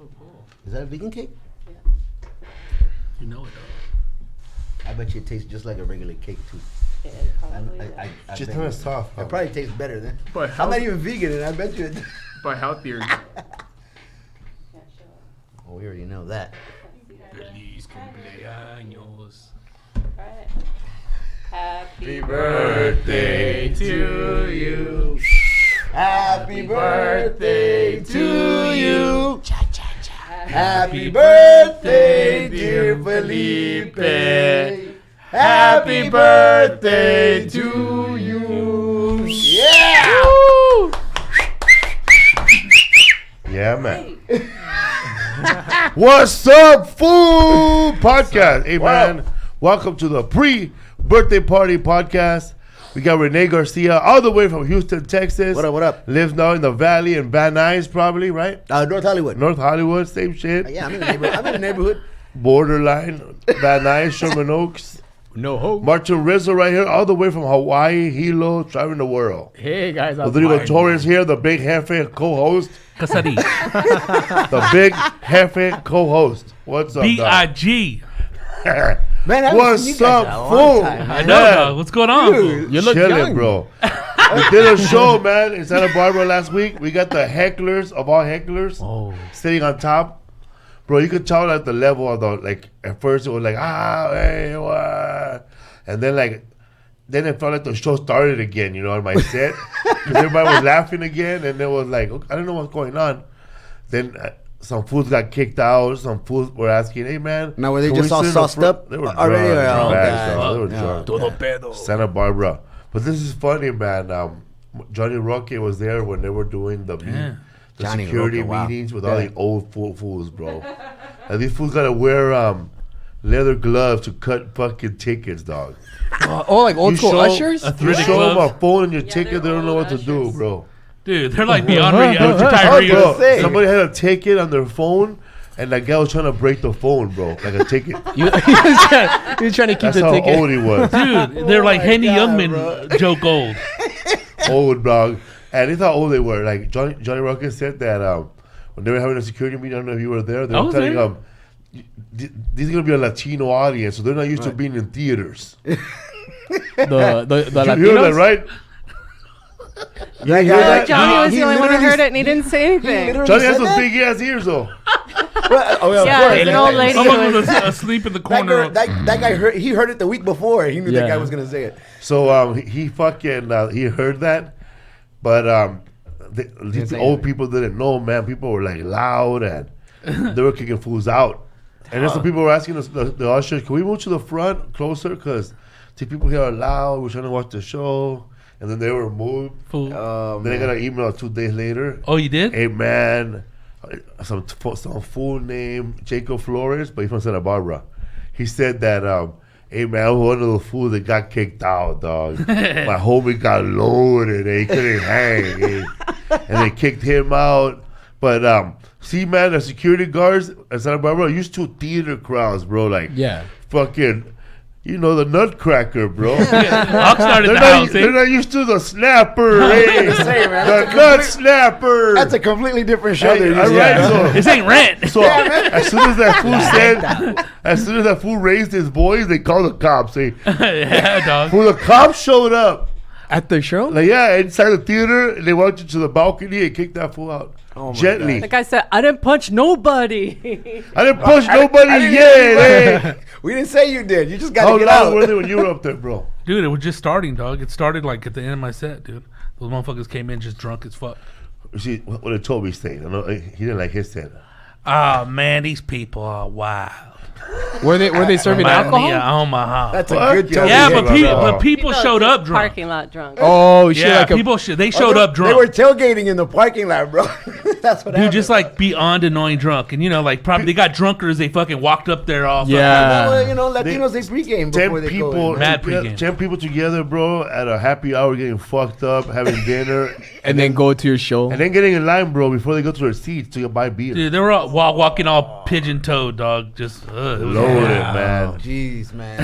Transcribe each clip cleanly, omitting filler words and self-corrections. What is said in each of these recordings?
so cool. Is that a vegan cake? Yeah. You know it, though. I bet you it tastes just like a regular cake, too. Yeah, it probably does. I Just bet not you- as soft. It probably tastes better then. But I'm not even vegan, and I bet you it. But healthier. Yeah, sure. Oh, we already know that. Feliz cumpleaños. Right. Happy Birthday to you. Happy birthday to you. Happy birthday, birthday, dear Felipe. Felipe. Happy birthday to you. Yeah! Yeah, man. What's up, fool? Podcast. Hey, man. Welcome to the pre-birthday party podcast. We got Rene Garcia all the way from Houston, Texas. What up, what up? Lives now in the Valley in Van Nuys, probably, right? North Hollywood. North Hollywood, same shit. Yeah, I'm in the neighborhood. Borderline, Van Nuys, Sherman Oaks. No hope. Martin Rizzo right here, all the way from Hawaii, Hilo, traveling the world. Hey, guys. Rodrigo Torres here, the big Jefe co-host. Casari. The big Jefe co-host. What's up, dog? B.I.G. Man, I haven't seen you What's guys up, in a long fool? time, I man. know, dog. What's going on? Dude, You look Chilling, young. bro. We did a show, man, in Santa Barbara last week. We got the hecklers of all hecklers sitting on top. Bro, you could tell at the level of the, like, at first it was like, hey, what? And then, like, then it felt like the show started again, you know, on my set. Because everybody was laughing again, and it was like, okay, I don't know what's going on. Then some fools got kicked out. Some fools were asking, hey, man. Now, were they can just we all sit in the sauced front? up They were already? drunk, Oh, bags, God. dog. They were Yeah. drunk. Todo pedo. Santa Barbara. But this is funny, man. Johnny Roque was there when they were doing the Johnny security Roque, wow. meetings with Yeah. all the old fools, bro. And these fools gotta wear leather gloves to cut fucking tickets, dog. Like old school ushers? You show them a phone and your Yeah, ticket, they're they don't know old what to do, ushers. bro. Dude, they're like beyond Bro, retirees. somebody had a ticket on their phone, and that guy was trying to break the phone, bro, like a ticket. He was trying to keep That's the how ticket. old he was. Dude, they're like my Henny God, Youngman joke old. Old, dog. And it's how old they were. Like Johnny Rocket said that when they were having a security meeting, I don't know if you were there. They I were was telling there. these are gonna be a Latino audience, so they're not used to being in theaters. The Did you hear that, Latinos? right? Yeah, No, Johnny was He the only one who literally- heard it and he didn't say anything. literally Johnny has said those that? big ass ears, though. Oh, yeah, of Yeah, course. there's an old lady. Someone was asleep in the That corner. guy heard. He heard it the week before. He knew that Yeah. guy was gonna say it. So he fucking he heard that, but these say old anything. people didn't know, man. People were like loud and they were kicking fools out. And then some people were asking us, the ushers, can we move to the front closer? Because see, people here are loud. We're trying to watch the show. And then they were moved. Fool. Then I got an email 2 days later. Oh, you did? Hey, man, some fool named Jacob Flores, but he's from Santa Barbara. He said that, hey, man, one of the fools that got kicked out, dog. My homie got loaded and he couldn't hang. And they kicked him out. But, see, man, the security guards at Santa Barbara are used to theater crowds, bro. Like, fucking... You know, the nutcracker, bro. Oxnard in the They're house, they're not used to the snapper, eh? Say, man, The nut snapper. That's a completely different show. Hey, than all you right, said. This ain't rent. so as soon as that fool said, as soon as that fool raised his voice, they called the cops. Eh? Yeah, dog. When the cops showed up, At the show? like inside the theater, and they walked into the balcony and kicked that fool out gently. The guy said, I didn't punch nobody. I didn't push nobody yet. Eh? We didn't say you did. You just got How to get loud out. were they when you were up there, bro? Dude, it was just starting, dog. It started like at the end of my set, dude. Those motherfuckers came in just drunk as fuck. See what did Toby say? I know he didn't like his set. Oh, man, these people are wild. Were they serving Remind me alcohol? of Omaha. That's a Fuck good yeah. Toby Yeah, hit, but bro. people showed up drunk. Parking lot drunk. Oh, shit. Yeah, Like a, people they showed up drunk. They were tailgating in the parking lot, bro. That's what Dude, happened. just like beyond annoying drunk. And, you know, like probably they got drunker as they fucking walked up there all Yeah. Well, you know, Latinos, they pregame 10 before they people, go in. Mad together, pregame. 10 people together, bro, at a happy hour, getting fucked up, having dinner, and then go to your show. and then getting in line, bro, before they go to their seats to buy beer. Dude, they were all walking all pigeon-toed, dog. Just it was Loaded, man. Jeez, man.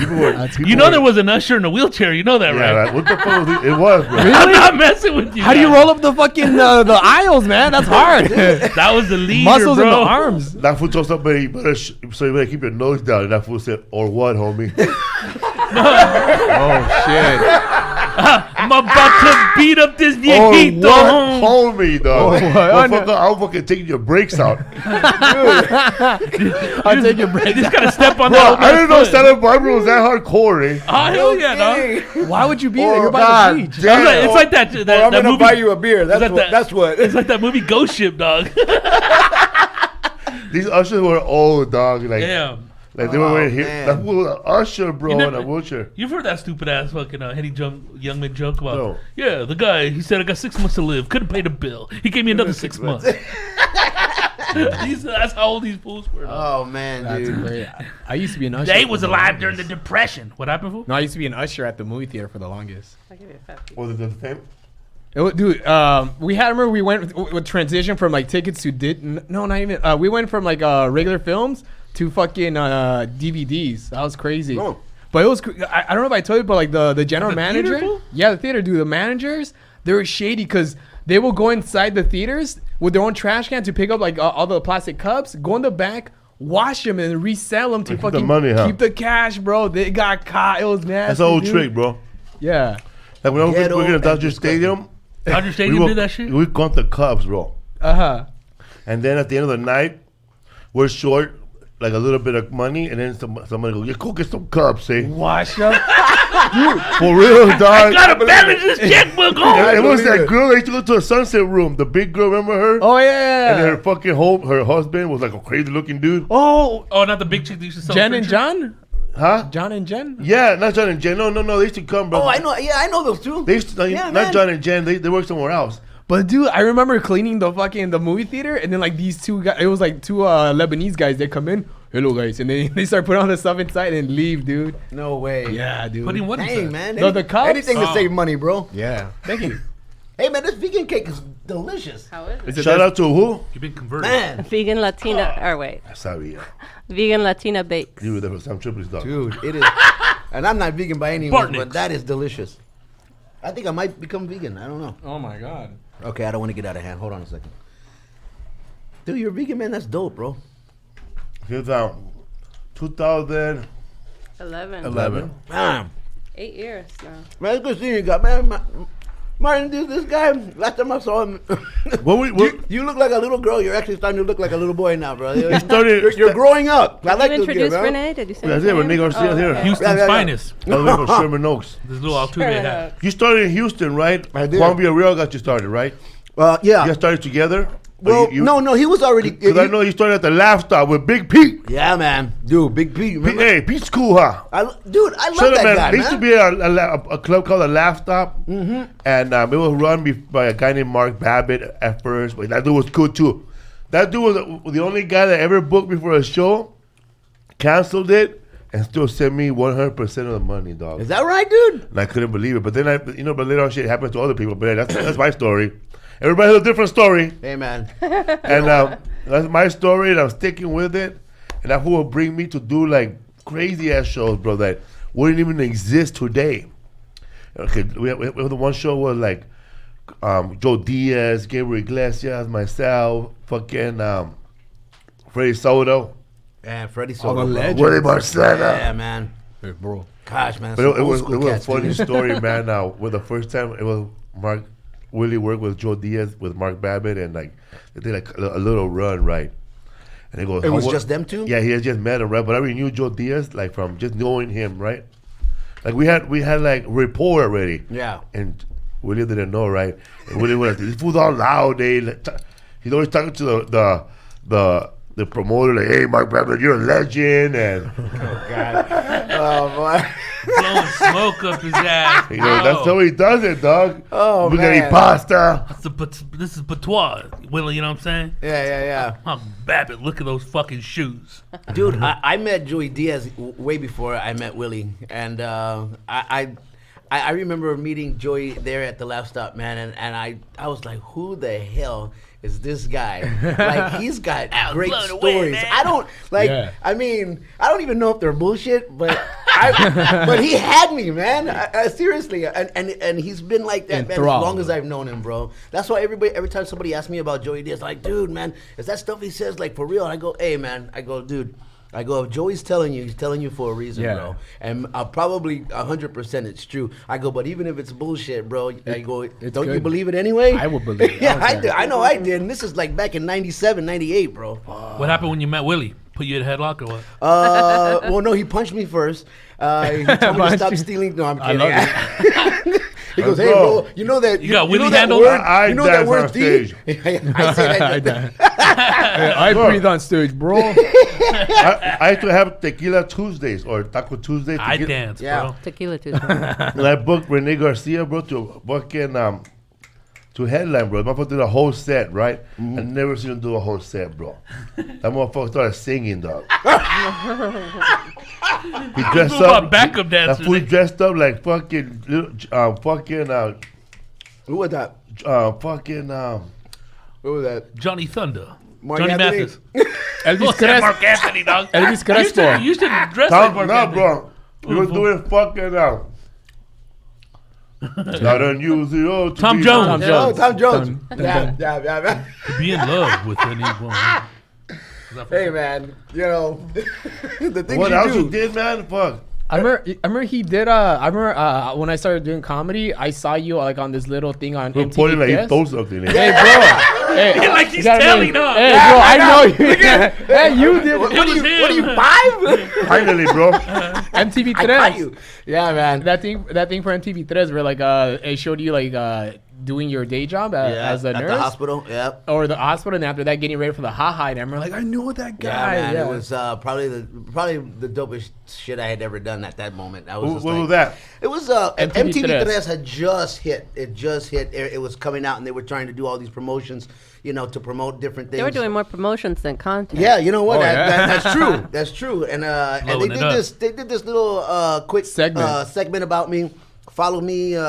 You know there was an usher in a wheelchair. You know that, Yeah, right? right. What the fuck was it? It was, bro. I'm not messing with you. How do you man. roll up the fucking the aisles, man? That's hard. That was the leader, Muscles in the bro. arms. That fool told somebody, so you better keep your nose down. And that fool said, or what, homie? Oh shit. I'm about to beat up this or viejito. what, homie, dog? what? Motherfucker, I'm fucking taking your brakes out. I'll take your break. You just gotta step on Bro, that. I didn't know Santa Barbara was that hardcore, eh? Oh, hell yeah, dog. Why would you be there? Oh, You're by God. the beach. Damn. It's like that. Or I'm that gonna movie. buy you a beer. That's that what. that- That's what. It's like that movie Ghost Ship, dog. These ushers were old, dog. Like, Damn. like they were wearing man. that fool was an usher, bro, You in never- a wheelchair. You've heard that stupid ass fucking Henny Youngman joke about? No. Yeah, the guy. He said I got 6 months to live. Couldn't pay the bill. He gave me another 6 months. That's how old these fools were. dog. Oh man, That's dude. great. I used to be an usher. They for was the alive during the longest. Depression. What happened, fool? No, I used to be an usher at the movie theater for the longest. I'll give you a fat piece. Was it the same? Dude, we had. Remember, we went with transition from like tickets to no, not even. We went from like regular films to fucking DVDs. That was crazy. Oh. But it was. I don't know if I told you, but like the general The manager. theater, fool? Yeah, the theater, dude. The managers, they were shady because they will go inside the theaters with their own trash can to pick up like all the plastic cups, go in the back, wash them, and resell them to Keep the fucking money, huh? keep the cash, bro. They got caught. It was nasty. That's an old dude. trick, bro. Yeah. Like when I was Ghetto working at and Dodger disgusting. Stadium, Dodger Stadium we did that shit? We count the cups, bro. Uh-huh. And then at the end of the night, we're short like a little bit of money, and then somebody goes, "Yeah, go get some cups, eh?" Wash up. For real, dog. Gotta balance this checkbook. Yeah, it was believe that it. girl that used to go to a sunset room. The big girl, remember her? Oh yeah. And then her fucking her husband was like a crazy looking dude. Oh, Oh, not the big chick that used to sell Jen and furniture? John? Huh? John and Jen? Yeah, not John and Jen. No, they used to come, bro. Oh, I know. Yeah, I know those two. They used to, Yeah, not man. John and Jen. They work somewhere else. But dude, I remember cleaning the movie theater, and then like these two guys, it was like two Lebanese guys. They come in, hello guys, and then they start putting all the stuff inside and leave, dude. No way. Yeah, dude. Putting what Dang, inside? man. No, the cups? Anything to Oh. save money, bro. Yeah. Thank you. Hey, man, this vegan cake is delicious. How is it? Is it Shout that- out to who? You've been converted. Man. Vegan Latina, or wait, Sorry, vegan Latina bakes. you were there for some triplets, dog. Dude, it is. And I'm not vegan by any means, Bartniks. but that is delicious. I think I might become vegan. I don't know. Oh my god. Okay, I don't want to get out of hand. Hold on a second. Dude, you're a vegan, man. That's dope, bro. Here's 2011. 11. Damn. 8 years now. Man, it's good seeing you, guys, man. Martin, this guy, last time I saw him, you look like a little girl. You're actually starting to look like a little boy now, bro. You're growing up. I Did like you this kid, introduce man. Rene? Did you say That's his it, Rene name? Garcia's here. okay. Houston's Yeah. finest. All the way from Sherman Oaks. This little Altuve hat. You started in Houston, right? I did. Juan Villarreal got you started, right? Yeah. You guys started together? Well, no, he was already. Because I know you started at the Laugh Stop with Big Pete. Yeah, man. Dude, Big Pete. remember? Hey, Pete's cool, huh? I love Shut up, that man. guy, There used to man. be a club called the Laugh Stop, and it was run by a guy named Mark Babbitt at first, but that dude was cool too. That dude was the only guy that ever booked me for a show, canceled it, and still sent me 100% of the money, dog. Is that right, dude? And I couldn't believe it. But then but later on, shit happened to other people. But yeah, that's my story. Everybody has a different story, Hey, man. and that's my story, and I'm sticking with it. And that will bring me to do like crazy ass shows, bro, that wouldn't even exist today. Okay, we have the one show was like Joe Diaz, Gabriel Iglesias, myself, fucking Freddie Soto, Yeah, Freddie All the Soto. bro. legends. Willie Barcena. Yeah, man. Hey, bro. Gosh, man. But some it old was school a cats, funny dude. story, man. Now, with the first time it was Willie worked with Joe Diaz with Mark Babbitt, and like they did like a little run, right? And he goes, It was "How- just them two? Yeah, he had just met him, right? But I already knew Joe Diaz like from just knowing him, right? Like we had like rapport already. Yeah. And Willie didn't know, right? And Willie was like, "This fool's all loud." He's always talking to the promoter, like, "Hey, Mark Babbitt, you're a legend," and Oh, boy. Blowing smoke up his ass. you know that's how he does it, dog. Oh, We got man. pasta. This is patois, Willie. You know what I'm saying? Yeah. Oh, Babbitt, look at those fucking shoes. Dude, I met Joey Diaz way before I met Willie, and I remember meeting Joey there at the Laugh Stop, man, and I was like, who the hell is this guy. Like, he's got great stories. I don't, I mean, I don't even know if they're bullshit, but but he had me, man. Seriously. And he's been like that, man, as long as I've known him, bro. That's why every time somebody asks me about Joey Diaz, like, dude, man, is that stuff he says, like, for real? And I go, hey, man. I go, dude. I go, if Joey's telling you, he's telling you for a reason, bro. And probably 100% it's true. I go, but even if it's bullshit, bro, I go, don't you believe it anyway? I will believe it. Yeah, I do. I know I did. And this is like back in 97, 98, bro. What happened when you met Willie? Put you in a headlock or what? Well, no, he punched me first. He told me to stop stealing. No, I'm kidding. He goes, hey, bro, you know that... You got Willie that handle? word? I that word, on stage. I said that. I breathe on stage, bro. I used to have Tequila Tuesdays or Taco Tuesdays. I dance, bro. Tequila Tuesday. And I booked Rene Garcia, bro, to fucking to headline, bro. Motherfucker did a whole set, right? I never seen him do a whole set, bro. That motherfucker started singing, dog. He dressed up. Backup dancer. That fool dressed up like fucking Who was that? Who was that? Johnny Thunder. Mark Johnny Anthony? Mathis. Elvis Crespo. Mark Anthony, dog. Elvis Crespo. You used to dress like Mark No, Anthony. bro. He was doing fucking not unusual. Tom Jones. Oh, Tom Jones. Tom- Yeah. To be in love with any woman. Hey, man, you know, the things What you else do. you did, man? Fuck. I remember he did. I remember when I started doing comedy, I saw you like on this little thing on He MTV. pointed like he Yes? stole something. Hey, bro. Hey, Like he's you gotta telling admit- us. Hey, Yeah, bro, I know you. Hey, you did. What It was are you, him. 5? Finally, bro. MTV I caught 3. you. Yeah, man. That thing for MTV 3 where like it showed you like doing your day job as a at nurse. the hospital. Yeah. Or the hospital, and after that, getting ready for the ha-ha, and I remember like, I know that guy. Yeah, man. It was probably the dopest shit I had ever done at that moment. I was What just was like, that? It was MTV MTV Tres. had just hit. It just hit. It was coming out, and they were trying to do all these promotions, you know, to promote different things. They were doing more promotions than content. Yeah, you know what? Oh, yeah. That's true. That's true. And they Blowing did it up. this. They did this little quick Segment. about me. Follow me. It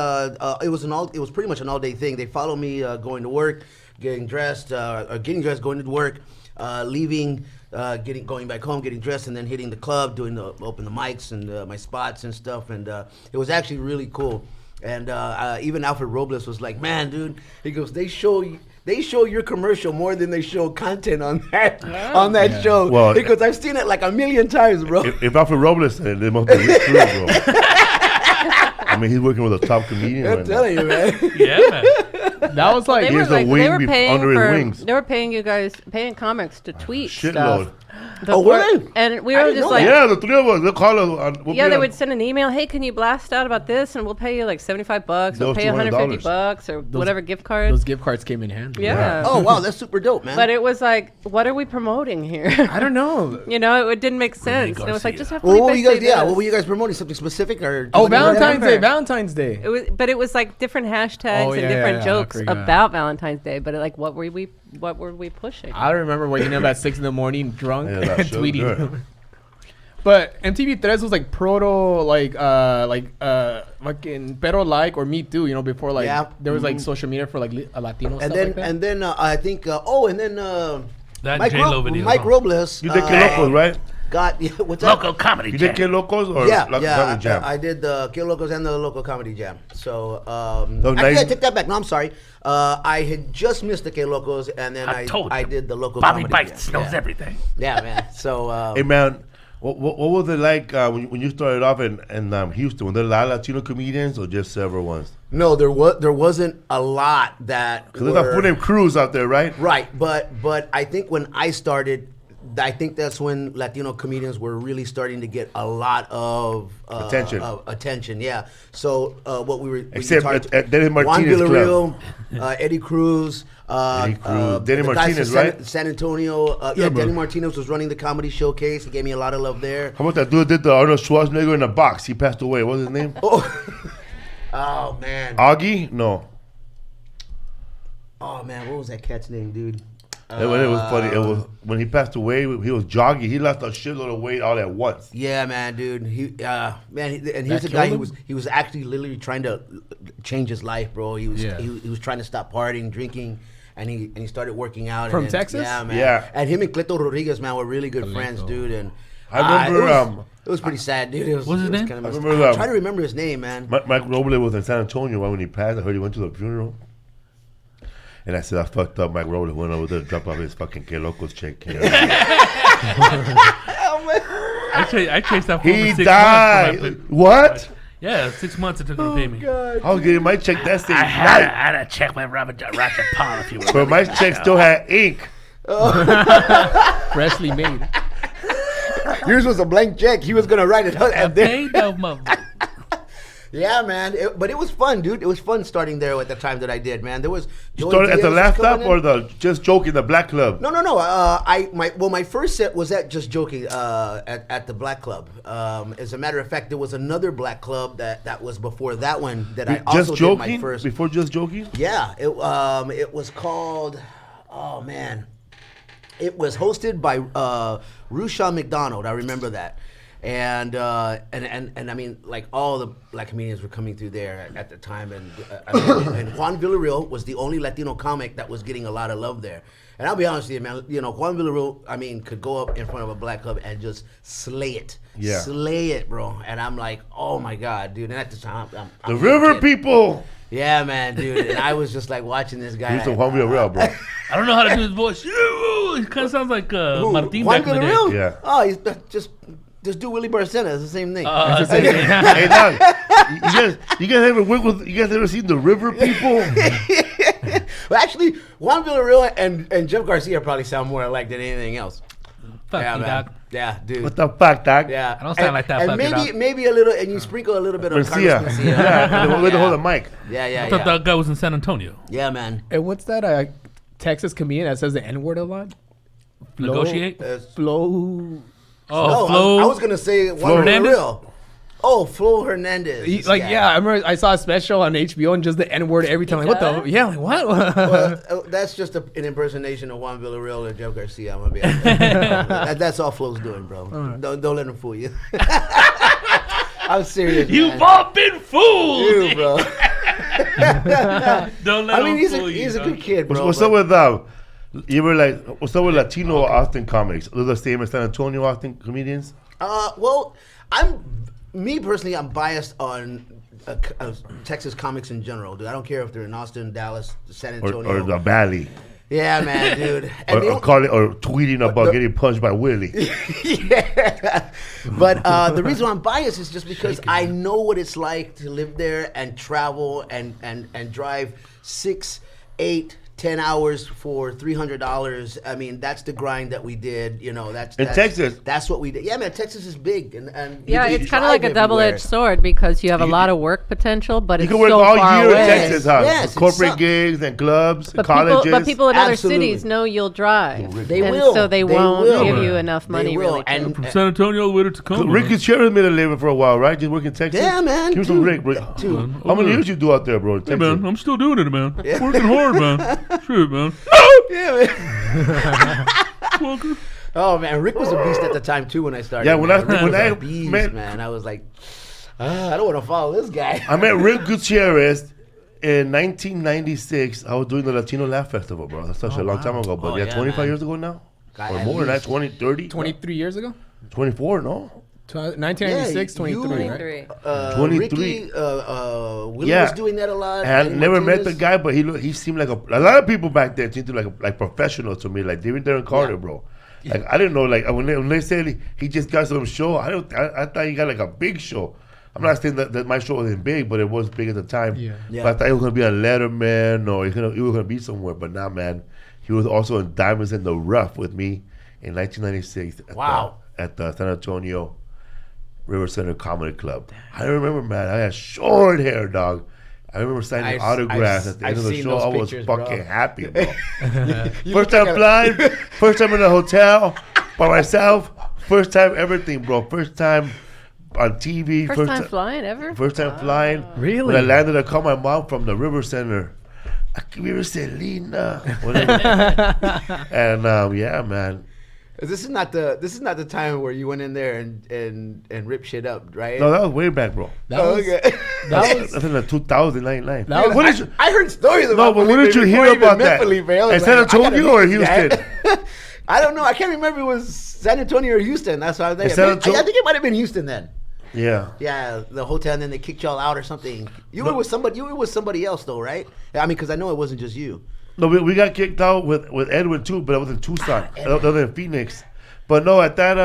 was pretty much an all day thing. They follow me going to work, getting dressed, going to work, leaving, going back home, getting dressed, and then hitting the club, open the mics and my spots and stuff. And it was actually really cool. And even Alfred Robles was like, "Man, dude," he goes, "They show your commercial more than they show content on that show." Well, because I've seen it like a million times, bro. If Alfred Robles said it, they must be true, bro. I mean, he's working with a top comedian I'm right now. telling you, man. Yeah, man. That was like They He were has a like, wing they were paying under his for, wings. they were paying you guys, paying comics to tweet Shitload. stuff. were they? And we I were didn't just know like, Yeah, the three of us. They'll call us. they would send an email. Hey, can you blast out about this? And we'll pay you like $75. We'll Those pay you $200. $150 or whatever gift card. those gift cards came in handy. Yeah. Oh wow, that's super dope, man. But it was like, what are we promoting here? I don't know. You know, it didn't make sense. And it was like, Garcia. just have Well, what were Felipe you guys? say Yeah, this. what were you guys promoting? Something specific or? Oh, doing whatever? Valentine's Day. Remember. Valentine's Day. But it was like different hashtags Oh, and yeah, different yeah, jokes I forgot. about Valentine's Day. But like, what were we pushing? I remember waking up at 6 a.m, drunk, Yeah, and that show, tweeting. good. But MTV Tres was like proto, fucking pero like or Me Too, you know, before like Yeah. there was like social media for like Latino And stuff then like that. and then I think That Mike, J-Lo video. Mike Robles. You did Que Locos, right? Got what's that? Local comedy. You did Jam. Que Locos or Yeah, Local yeah. Comedy Jam? I did the Que Locos and the Local Comedy Jam. So actually, nice. I take that back. No, I'm sorry. I had just missed the Que Locos, and then I told I you. did the Local Bobby Comedy Bites Jam. knows Yeah. everything. Yeah, man. So Hey, man, what was it like when you started off in Houston? Were there a lot of Latino comedians or just several ones? no, there wasn't a lot that. Because there's a fool named Cruz out there, right? Right, but I think when I started, I think that's when Latino comedians were really starting to get a lot of Attention. Yeah. So what we were Except at Dennis Juan Martinez Villarreal, Eddie Cruz, Eddie Cruz. Danny the guys Martinez, in right? San Antonio. Danny Martinez was running the comedy showcase. He gave me a lot of love there. How about that dude did the Arnold Schwarzenegger in a box? He passed away. What was his name? Oh man. Augie? No. Oh man, what was that cat's name, dude? It was funny. It was when he passed away. He was jogging. He lost a shitload of weight all at once. Yeah, man, dude. He's a guy killed he was actually literally trying to change his life, bro. He was Yeah. he was trying to stop partying, drinking, and he started working out. From and then, Texas? Yeah, man. Yeah. And him and Cleto Rodriguez, man, were really good friends, dude. And I remember, it was pretty sad, dude. It was, What's his it was name? kinda I messed remember, up. I'm trying to remember his name, man. Mike Roble was in San Antonio when he passed. I heard he went to the funeral. And I said, I fucked up. Mike Roble went over there to drop off his fucking Que Locos check. You know? I chased that fool He for 6 died. months. What? Yeah, 6 months it took him to pay me. I was getting my check that same I night. had to check my Roger Paul if you will. But my check still had ink. Freshly made. Yours was a blank check. He was gonna write it out. I And then, paid that motherfucker. yeah, man. But it was fun, dude. It was fun starting there at the time that I did, man. There was. You started at the Diaz Laugh coming Up in. or the Just Joking, the Black Club? No. My first set was at Just Joking at the Black Club. As a matter of fact, there was another Black Club that was before that one that I also Just did Joking? my first. Before Just Joking? Yeah, it was called. Oh man, it was hosted by Rusha McDonald. I remember that. And I mean, like all the black comedians were coming through there at the time, and Juan Villarreal was the only Latino comic that was getting a lot of love there. And I'll be honest with you, man, Juan Villarreal, I mean, could go up in front of a black club and just slay it, bro. And I'm like, oh my god, dude. And at the time, I'm The River kid. People. Yeah, man, dude. And I was just like watching this guy. He's the Juan Villarreal, bro. I don't know how to do his voice. He kind of sounds like Martin Juan back in the day. Villarreal? Yeah. Oh, he's just do Willie Barcena. It's the same thing. Hey, dog, you guys ever work with? You guys ever seen the River People? Well, actually, Juan Villarreal and Jeff Garcia probably sound more alike than anything else. Fuck Yeah, you, man. dog. Yeah, dude. What the fuck, dog? Yeah. I don't sound like that And fucker, maybe dog. maybe a little, and you sprinkle a little bit of Garcia. Carlos Mencia. Yeah, with the hold the mic. Yeah, I thought yeah. that guy was in San Antonio. Yeah, man. And what's that Texas comedian that says the N word a lot? Negotiate? Flo. Oh, No, Flo. I was gonna say Juan Hernandez? Villarreal. Oh, Flo Hernandez. This guy. Yeah, I remember I saw a special on HBO and just the N word every time. Like, what the? Yeah, like what? Well, that's just an impersonation of Juan Villarreal and Jeff Garcia. I'm gonna be honest. That's all Flo's doing, bro. Don't let him fool you. I'm serious. You've man. all been fooled. You, bro. Don't let I mean, him he's fool you, a dog. good kid, bro. What's up with you were like, what's up with Latino Austin comics? Are they the same as San Antonio Austin comedians? Well, me personally, I'm biased on Texas comics in general, dude. I don't care if they're in Austin, Dallas, San Antonio. Or the Valley? Yeah, man, dude. And Or tweeting about getting punched by Willie. yeah. But the reason I'm biased is just because I know what it's like to live there and travel and drive 6, 8, 10 hours for $300. I mean, that's the grind that we did. That's Texas. That's what we did. Yeah, man. Texas is big, and Yeah, you it's kind of like a drive double-edged sword because you have a lot of work potential, but You it's can work so all far year away. in Texas, huh? Yes, it's Corporate some- gigs and clubs, But colleges. people in other Absolutely. cities know you'll drive. They and will. so they They won't will. give you They enough They money will. really quick. And From San Antonio all the way to Tacoma. Rick Gutierrez made a living for a while, right? Just working in Texas. Yeah, man, Give me some dude. Rick. Dude. How many years you do out there, bro? in Hey, Texas? man, I'm still doing it, man. Working hard, man. Shit, man. yeah, man. Fucker. Oh man, Rick was a beast at the time too when I started. Yeah, when man. I- Rick when was I a beast, met- man, I was like, I don't want to follow this guy. I met Rick Gutierrez in 1996. I was doing the Latino Laugh Festival, bro. That's such a long time ago. But Oh, yeah, yeah, 25 man. years ago now? God, Or at more than that, least. 20, 30? 23 years ago? 24, no? 1996, 23, right? 23. 23. Ricky, Willie Yeah. was doing that a lot. And I Eddie never met the Martinez. guy, but he seemed like a lot of people back then seemed to like professionals to me, like David Darren Carter, Yeah. bro. Like I didn't know, like when they said he just got some show, I thought he got like a big show. I'm not saying that my show wasn't big, but it was big at the time. Yeah. Yeah. But I thought he was gonna be on Letterman or he was gonna be somewhere, but nah, man. He was also in Diamonds in the Rough with me in 1996. Wow. At the San Antonio River Center Comedy Club. I remember, man. I had short hair, dog. I remember signing autographs at the end of the seen show. those I was pictures, fucking bro. happy, bro. You First look time like a- flying, first time in a hotel by myself, first time everything, bro. First time on TV. First time flying ever? First time flying. Really? When I landed, I called my mom from the River Center. I can hear Selena. Whatever. And yeah, man. This is not the time where you went in there and ripped shit up, right? No, that was way back, bro. That was That's in the 2099. That was- What did you, I heard stories about no, but what did you before I hear even about met that? Felipe. I was In San like, I gotta Antonio or meet you, Houston? man. I don't know. I can't remember if it was San Antonio or Houston. That's why I was there. San I Antonio? think it might have been Houston then. Yeah. Yeah, the hotel, and then they kicked y'all out or something. You were with somebody. You were with somebody else though, right? I mean, because I know it wasn't just you. No, we got kicked out with Edwin too, but it was in Tucson, other than Phoenix. But no, at that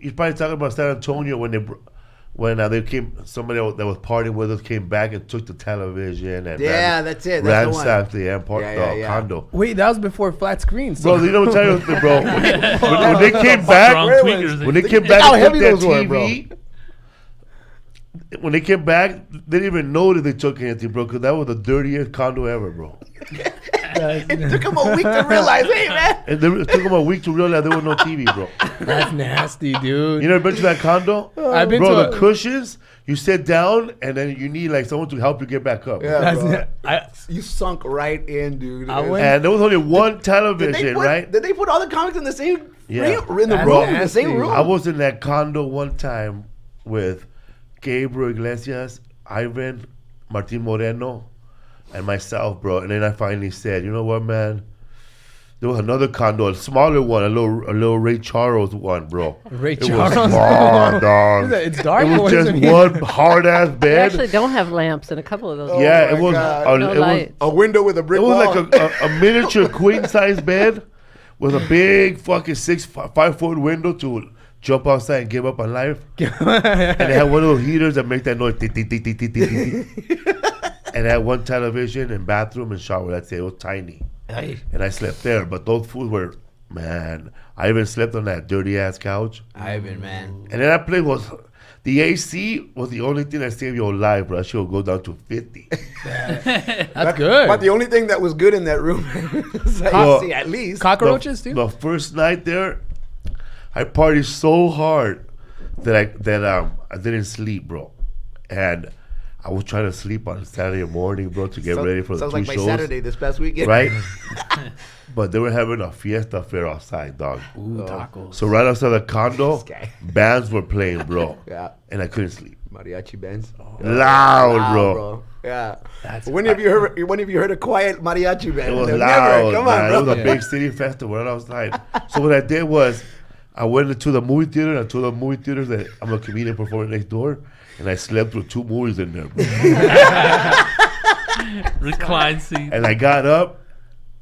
you're probably talking about San Antonio when they came. Somebody that was partying with us came back and took the television and That's it. That's the one. ransacked the condo. Wait, that was before flat screens. Bro, you know what I'm telling you, bro. When they came back, Wrong Where tweakers. when they came back how and heavy took that those were, TV, when they came back, they didn't even know that they took anything, bro, because that was the dirtiest condo ever, bro. It took them a week to realize, hey man. And it took them a week to realize there was no TV, bro. That's nasty, dude. You never been to that condo? I've been Bro, to the cushions, you sit down, and then you need like someone to help you get back up. Yeah, That's bro. it. You sunk right in, dude. I went- And there was only one Did television, right? Did they put all the comics in the same Yeah. room? In the That's room? In the nasty. same room? I was in that condo one time with Gabriel Iglesias, Ivan, Martin Moreno, and myself, bro. And then I finally said, you know what, man? There was another condo, a smaller one, a little Ray Charles one, bro. Ray It was Charles. small, dog. It's dark. It was What does just it mean? one hard ass They bed. actually don't have lamps in a couple of those. Oh Yeah, my it was. God. No It was. light. A window with a brick It was wall. like a miniature queen size bed with a big fucking 5 foot window to jump outside and give up on life. And they had one of those heaters that make that noise. Tick, tick, tick, tick, tick, tick, tick, tick. And they had one television and bathroom and shower. That's it. It was tiny. Hey, And I slept there. But those foods were, man. I even slept on that dirty ass couch. Ivan, man. And then that place was, the AC was the only thing that saved your life, bro. That shit would go down to 50. That's good. But the only thing that was good in that room was like, Well, see, at least. Cockroaches, too? The first night there, I partied so hard that I didn't sleep, bro. And I was trying to sleep on Saturday morning, bro, to get ready for the Sounds two like my shows. Saturday this past weekend. Right? But they were having a fiesta fair outside, dog. Ooh, tacos. So right outside the condo, This guy. bands were playing, bro. Yeah. And I couldn't sleep. Mariachi bands. Loud, Wow, bro. Yeah. That's- When have you heard a quiet mariachi band? It was Never. loud, Come man. on, It bro. was a big city festival right outside. So what I did was, I went into the movie theater and I told the movie theaters that I'm a comedian performing next door, and I slept through 2 movies in there, bro. Recline seat. And I got up,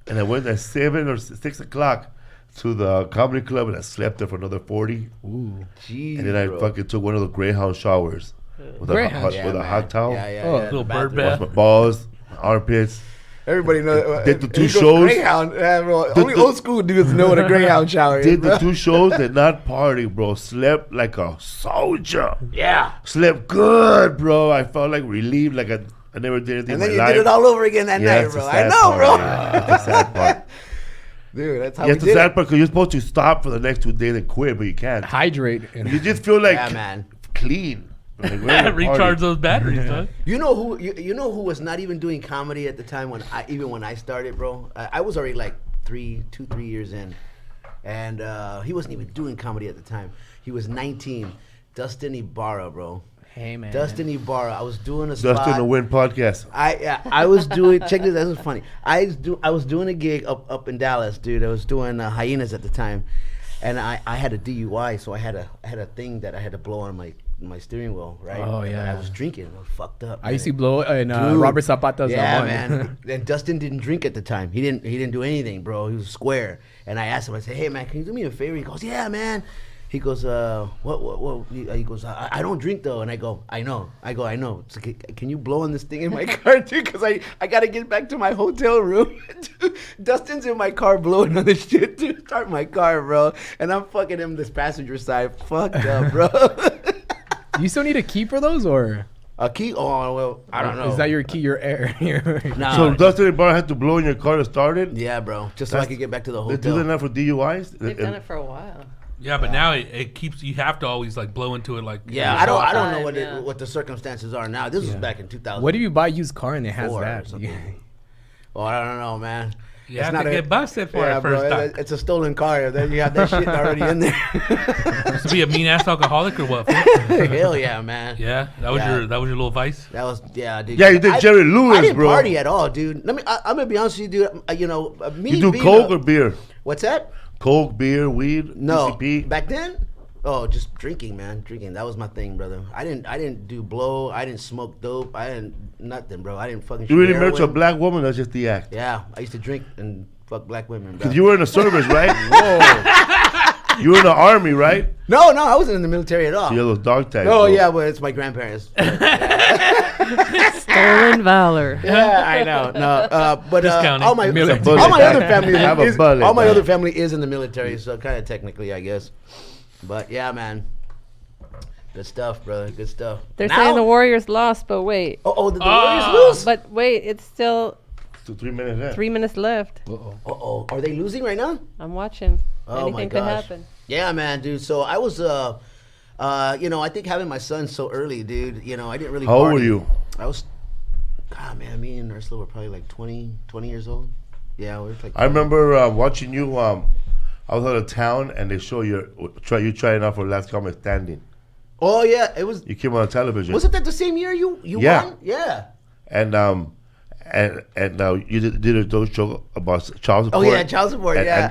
and I went at 7 or 6 o'clock to the comedy club, and I slept there for another 40. Jeez, And then I bro. fucking took one of the Greyhound showers with Greyhound? a hot towel. Yeah, yeah, Oh, yeah. Little the bird bathroom. bath. Washed my balls, my armpits. Everybody knows. Did the 2 he goes, shows. Greyhound. Yeah, bro. Only the- old school dudes know what a Greyhound shower is. Did the bro. 2 shows, did not party, bro. Slept like a soldier. Yeah. Slept good, bro. I felt like relieved, like I never did anything And in then my you life. did it all over again that Yeah, night, that's the bro. I sad know, part, bro. yeah. That's the sad part. Dude, that's how Yeah, we it's the did sad it. part because you're supposed to stop for the next 2 days and quit, but you can't. Hydrate. You just feel like Yeah, man. clean. Like, we're at a Recharge party. those batteries, huh? You know who was not even doing comedy at the time when I started, bro. I was already like 3 years in, and he wasn't even doing comedy at the time. He was 19. Dustin Ibarra, bro. Hey, man. Dustin Ibarra. I was doing a spot. Dustin the Win podcast. I was doing. Check this. This is funny. I was doing a gig up in Dallas, dude. I was doing Hyenas at the time, and I had a DUI, so I had a thing that I had to blow on my steering wheel, right? Oh, And yeah. I was drinking. I was fucked up. I used to man. blow in Dude. Robert Zapata's Yeah, one. man. And Dustin didn't drink at the time. He didn't do anything, bro. He was square. And I asked him. I said, "Hey, man, can you do me a favor?" He goes, "Yeah, man." He goes, what? He goes, I don't drink though. And I go, I know. I know. So can you blow on this thing in my car too? Because I got to get back to my hotel room. Dustin's in my car blowing on this shit to start my car, bro. And I'm fucking him this passenger side fucked up, bro. Do you still need a key for those, or A key? Oh, well, I don't know. is that your key? Your air? Nah. So Dustin Ibarra had to blow in your car to start it? Yeah, bro. Just so I could get back to the They do that hotel. now for DUIs? They've done it for a while. Yeah, but now it keeps you have to always like blow into it like Yeah, I don't know Time, yeah. what the circumstances are now. This was back in 2000. What if you buy a used car and it has Or that? something. Oh, I don't know, man. You have to get busted for it first time. It's a stolen car. Then you have that shit already in there. Used to be a mean ass alcoholic or what? Hell yeah, man. Yeah, that was your little vice. That was dude. Yeah, you did Jerry Lewis, I didn't bro. party at all, dude. I'm gonna be honest with you, dude. Me. You do Coke or beer? What's that? Coke, beer, weed, No. PCP? Back then. Oh, just drinking, man. Drinking. That was my thing, brother. I didn't do blow. I didn't smoke dope. I didn't nothing, bro. I didn't fucking. You really heroin. married to a black woman? That's just the act. Yeah, I used to drink and fuck black women, bro. Cause you were in the service, right? Whoa. You were in the army, right? No, I wasn't in the military at all. You had those dog tags. No, bro. yeah, but it's my grandparents. Stolen valor. Yeah, I know. No, but Discounting. all my Military. other family Have a is bullet, all my man. other family is in the military, so kind of technically, I guess. But yeah, man, good stuff, brother. Good stuff. They're Now- saying the Warriors lost, but wait. the Warriors lose. But wait, it's still So 3 minutes left. 3 minutes left. Uh-oh, are they losing right now? I'm watching. Oh, Anything my could gosh. happen. Yeah, man, dude. So I was, I think having my son so early, dude. I didn't really. How old party. were you? I was, God, man, me and Ursula were probably like 20 years old. Yeah, we were like. I remember watching you. I was out of town and they show you trying out for Last Comic Standing. Oh yeah, it was. You came on television. Wasn't that the same year you Yeah. won? Yeah. And you did a dope show about child support. Oh yeah, child support. And- Yeah.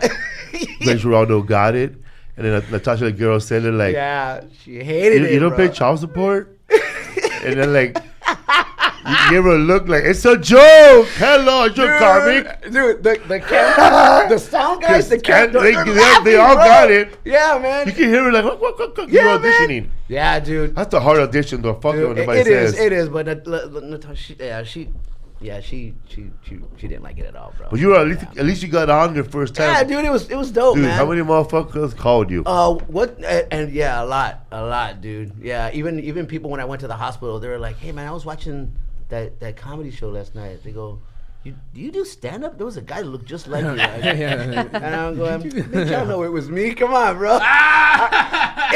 Vince Ronaldo got it, and then Natasha the girl said it like, yeah, she hated it. you don't bro. pay child support, and then like you give her a look like it's a joke. Hello, it's your comic. Dude, the camera, the sound guys, the camera, They all got it. Yeah, man. You can hear her like, what? Yeah, You're man. auditioning. Yeah, dude. That's the hard audition though. Fuck Dude, what nobody it is, says. it is. But Natasha, she didn't like it at all, bro. But you were at least you got on your first time. Yeah, dude, it was dope, Dude, man. how many motherfuckers called you? What? And yeah, a lot, dude. Yeah, even people when I went to the hospital, they were like, "Hey, man, I was watching that comedy show last night." They go, "Do you do stand up?" There was a guy that looked just like you. And I'm going, "Bitch, y'all know it was me. Come on, bro."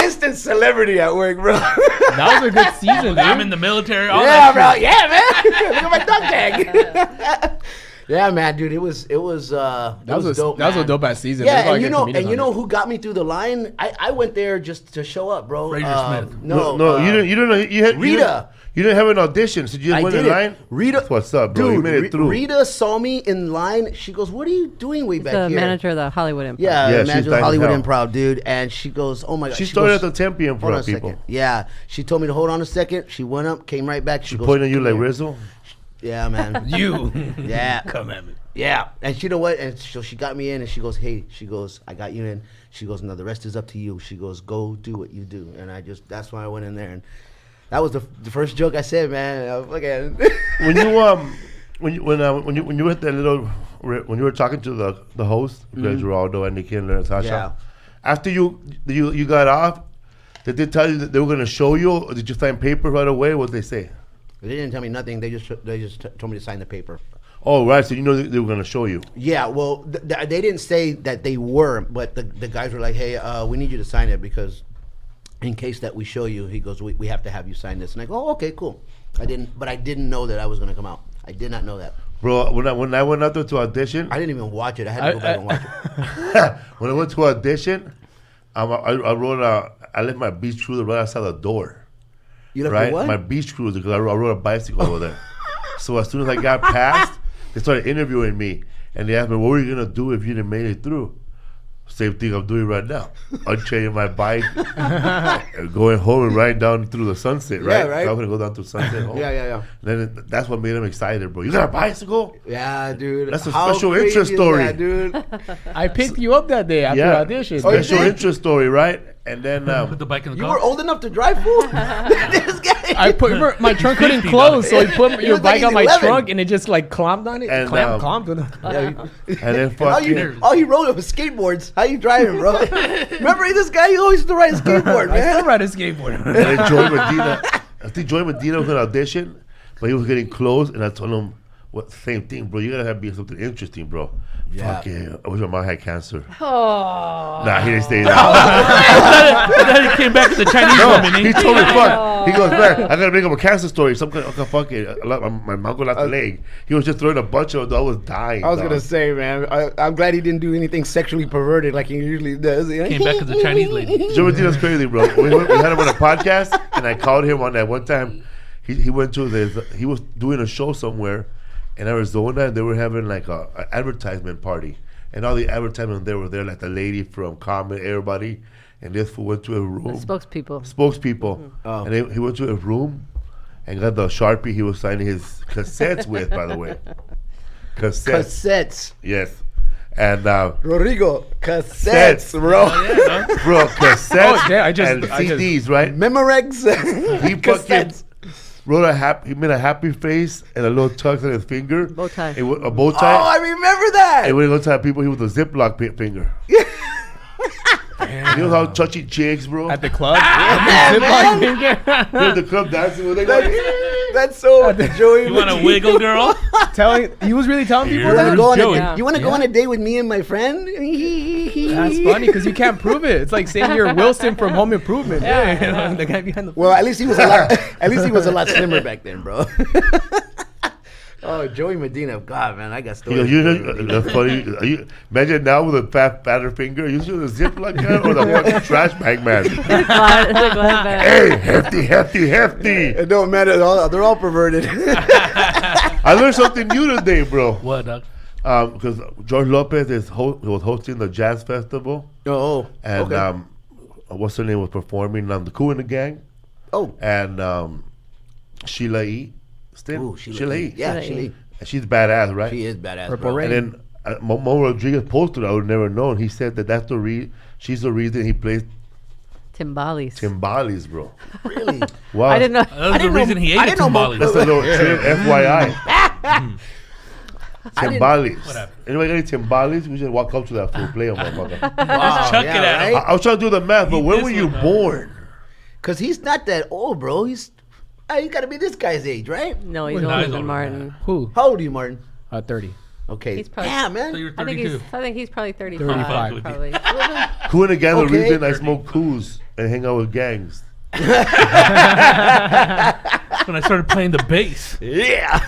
Instant celebrity at work, bro. That was a good season, dude. I'm in the military. All Yeah, that bro. shit. Yeah, man. Look at my dog tag. Yeah, man, dude. It was That was dope. That was a man. dope ass season. Yeah, There's a lot and of you good know, comedians on who got me through the line? I went there just to show up, bro. Fraser Smith. No, you didn't know you had Rita. You didn't have an audition, so you just I went in did it. line. Rita, That's what's up, bro? You dude. made it through. Rita saw me in line. She goes, "What are you doing way back The here?" manager of the Hollywood Improv. Yeah, Yeah, the she's manager of dying Hollywood hell. Improv, dude. And she goes, "Oh my god." She started goes, at the Tempe Hold on a Improv, people. second. Yeah, she told me to hold on a second. She went up, came right back. She goes, Pointing at you "Come like here." Rizzo. Yeah, man. You. Yeah. Come at me. Yeah, and you know what? And so she got me in, and she goes, "Hey," she goes, "I got you in." She goes, "Now the rest is up to you." She goes, "Go do what you do." And that's why I went in there, and that was the first joke I said, man. I was fucking When you were at that little when you were talking to the host, Geraldo and Nikki and Natasha, Yeah. after you got off, did they tell you that they were gonna show you, or did you sign paper right away? What did they say? They didn't tell me nothing. They just told me to sign the paper. Oh, right. So you know they were gonna show you. Yeah, well, they didn't say that they were, but the guys were like, "Hey, we need you to sign it because in case that we show you," he goes, we have to have you sign this." And I go, "Oh, okay, cool." I didn't know that I was gonna come out. I did not know that. Bro, when I went out there to audition, I didn't even watch it. I had to go back and watch it. when I went to audition, I left my beach cruiser right outside the door. You left Right? your what? My beach cruiser, because I rode a bicycle over there. So as soon as I got past, they started interviewing me. And they asked me, what were you going to do if you didn't make it through? Same thing I'm doing right now. Unchaining my bike, and going home and riding down through the sunset, right? Yeah, right. So I'm going to go down through sunset home. Yeah. Then that's what made them excited, bro. You got a bicycle? Yeah, dude. That's a How special crazy interest is story. that, dude. I picked you up that day after Yeah. audition. Oh, you Special did? interest story, right? And then Put the bike in the You car. were old enough to drive, fool? This guy. I put my trunk couldn't 50, close, so I put He your was like bike on he's my 11. trunk and it just like clomped on it. And, Clamped on it. and then And all fucking you rode was skateboards. How you driving, bro? Remember this guy? He always used to ride a skateboard, I still man. ride a skateboard. And then Joey Medina. I think Joey Medina was going to audition, but he was getting close, and I told him, What same thing, bro? You gotta be something interesting, bro. Yeah. Fuck yeah. I wish my mom had cancer. Oh. Nah, he didn't say that. And then he came back to the Chinese woman. He told me, fuck. He goes, man, I gotta make him a cancer story. Some kind of fuck it. My uncle lost a leg. He was just throwing a bunch of. I was dying. I was dog. gonna say, man, I'm glad he didn't do anything sexually perverted like he usually does. Came back as a Chinese lady. Joe Medina's crazy, bro. We had him on a podcast, and I called him on that one time. He went to he was doing a show somewhere in Arizona, and they were having like an advertisement party, and all the advertisement they were there, like the lady from Comet, everybody, and this fool went to a room. Spokespeople. Spokespeople, Oh. and he went to a room, and got the Sharpie he was signing his cassettes with, by the way. Cassettes. Yes, and Rodrigo, cassettes, bro. bro, cassettes. Oh, yeah, I just- and CDs, right? Memorex. He fucking Cassettes. wrote he made a happy face and a little tug on his finger. Bow tie. A bow Oh, tie. I remember that. And when he looked at people, he was a Ziploc finger. You know how touchy chicks, bro? At the club. Yeah, man. They're at the club dancing with That's so Joey. You want a wiggle, girl? He was really telling people You're You wanna that. go on Joey. a, you want to go on a date with me and my friend? That's funny because you can't prove it. It's like saying you're Wilson from Home Improvement. Yeah, the guy behind the. Well, at least he was a lot. At least he was a lot slimmer back then, bro. Oh, Joey Medina, God, man, I got stories. That's funny. Imagine now with a fatter finger. You see the Ziploc guy or the fucking trash bag man? Hey, hefty. It don't matter. They're all perverted. I learned something new today, bro. What, Doc? Because George Lopez was hosting the jazz festival, Oh, and okay. what's her name was performing on the Kool and the Gang, Oh, and Sheila E. ooh, Sheila E. Yeah, Sheila E. And she's badass, right? She is badass, Purple bro. Rain. And then Mo Rodriguez posted, I would never known. He said that that's she's the reason he plays Timbales. timbales, bro. Really? Wow. I didn't know. That was the reason he I ate didn't know tamales. That's a little trim, FYI. Timbales. What happened? Anybody got any timbales? We should walk up to that food, play them, motherfucker. Wow, Chuck it at him. I was trying to do the math, but when this were you one, man. born? Because he's not that old, bro. He's got to be this guy's age, right? No, he's No, older he's than older Martin. Who? How old are you, Martin? 30. Okay. He's probably- yeah, So man. you're I think 32. he's probably 35. 35. Probably. Cool and the gang, the Okay. reason I smoke coos and hang out with gangs. When I started playing the bass. Yeah.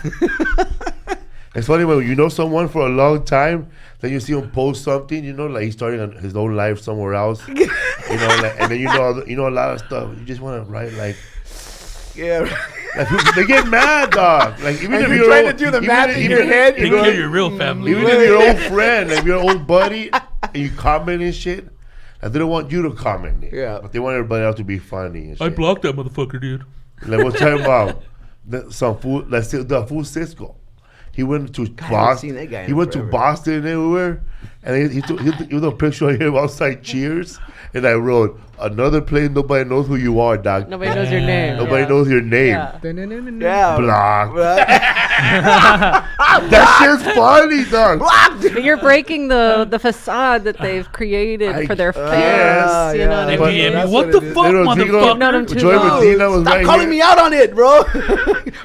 It's funny when you know someone for a long time, then you see him post something, you know, like he's starting on his own life somewhere else, you know, like, and then you know a lot of stuff. You just want to write like Yeah. people, they get mad, dog. Like even And if you're you're trying to old- do the even math if- in even your if- head, Take you're care of going, your real family. Even if your old friend, like your old buddy, and you comment and shit, and they don't want you to comment it, Yeah. but they want everybody else to be funny and shit. I blocked that motherfucker, dude. Like we're talking about some fool, let's say the fool Cisco. He went to haven't Boston. seen that guy in He went to forever. Boston and everywhere, and he took a picture of him outside Cheers, and I wrote, "Another place nobody knows who you are, dog. Nobody knows your name. Nobody yeah. knows your name." Yeah. yeah. Block. Block. That shit's funny, dog. But you're breaking the facade that they've created for their fans. yeah, you know what I They But mean? DM that's you, what what the it is. fuck, Little Rodrigo- Known him motherfucker? too Joy long. Medina was Stop right calling here. me out on it, bro.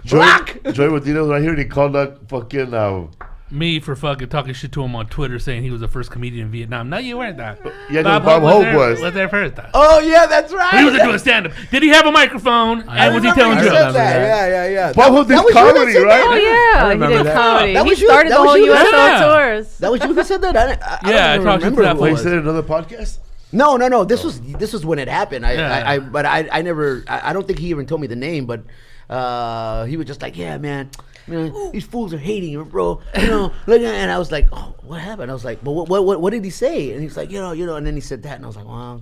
Block. Joy Medina was right here, and he called that fucking Me for fucking talking shit to him on Twitter saying he was the first comedian in Vietnam. No, you weren't that. Yeah, 'cause Bob Hope was. Was there first time. Oh yeah, that's right. He was doing stand up. Did he have a microphone? And was he remember telling you jokes? said that. Yeah. Bob Hope did was you that comedy, said that? right? Oh yeah, he remember did that. comedy. That He was you- started that the was whole you that USO said that? tours. That was you who said that? I Yeah, I don't even talked to remember that who Wait, it he was. said another podcast? No. This was when it happened. Yeah. But I never. I don't think he even told me the name. But he was just like, yeah, man. These fools are hating you, bro. You know, look at, and I was like, oh, what happened? I was like, but what did he say? And he's like, you know, and then he said that, and I was like, well,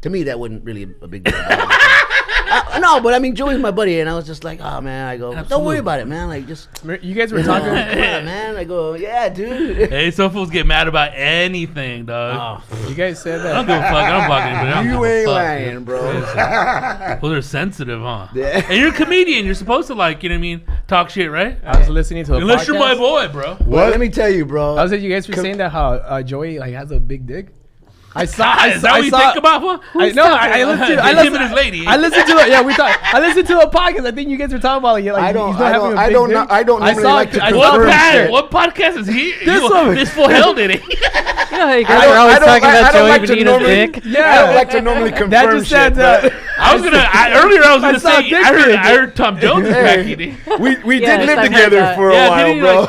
to me that wasn't really a big deal. No, but I mean, Joey's my buddy, and I was just like, oh man, I go, don't worry about it, man. Like, just You guys were come talking. on, man. I go, yeah, dude. Hey, some fools get mad about anything, dog. Oh, You guys said I don't that. give a fuck. I don't block anybody. I don't you give a ain't fuck, lying, dude. bro. Well, they're sensitive, huh? Yeah. And you're a comedian. You're supposed to, like, you know what I mean? Talk shit, right? I was listening to a Unless podcast. you're my boy, bro. Well, let me tell you, bro. I was saying you guys were saying that how Joey like has a big dick. I saw. Is that what you think about? What? I know. I listened. Him and his lady. I listened to the. Yeah, we talked. I listened to the podcast. I think you guys were talking about like. I don't. he's not having a big dick. I don't normally like to. What podcast is he? This one. This fool held it. You know how you guys are always talking about Joey Medina's dick? Yeah, I don't like to normally confirm that just shit. said. Earlier I was gonna saw say. dick I pic. heard Tom Jones is cracking it. We Yes, did live I've heard together that. for a while, bro.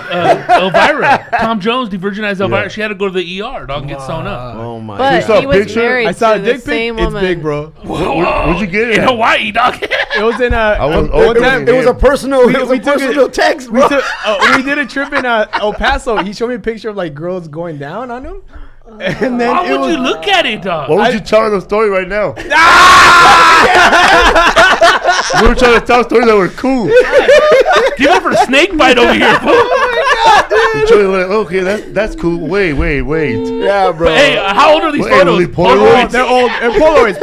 Elvira. Tom Jones devirginized Elvira. She had to go to the ER, dog, and get sewn up. Oh my. But saw a he was picture? married I saw to a the dick pic. same It's woman. big, bro. Where'd you get it In at? Hawaii, dog. It was in was one time. It was a personal. We It was a took it- personal text, We, bro. we did a trip in El Paso. He showed me a picture of like girls going down on him, and then Why it would was, you look at it, dog? What would you tell the story right now? We were trying to tell stories that were cool. Give it for a snake bite over here, fool. You're like, okay, that's cool. Wait. Yeah, bro. Hey, how old are these Wait, photos? really Polaroids? they're old. Polaroids.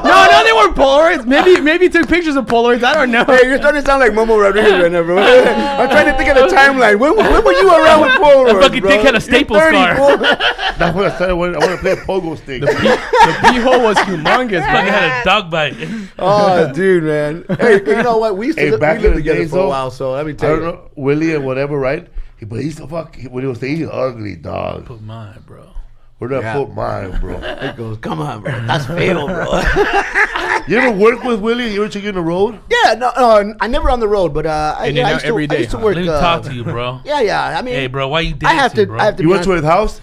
No, they weren't Polaroids. Maybe he took pictures of Polaroids. I don't know. Hey, you're starting to sound like Momo Rodriguez right now, bro. I'm trying to think of the timeline. When were you around with Polaroids, That fucking bro? dick had a You're staple 30, scar. fool. That's when I started. I want to play a pogo stick. The pee hole was humongous, Fucking man. had a dog bite. Oh, dude, man. Hey, you know what? We used to Hey, back we lived in the together days, for a though, while, so let me I tell don't you. know, Willie and whatever, right? But he's the fuck. When he was saying he's ugly, dog. Put mine, bro. Where did Yeah. I put mine, bro? He goes, come on, bro. That's fatal, bro. You ever work with Willie? You ever took you on the road? Yeah, no, I never on the road, but I And you're used not to, every I day, used to huh? work. Let me talk to you, bro. Yeah. I mean, Hey, bro, why you dancing, I have to. bro? I have to. You be went to honest- his house?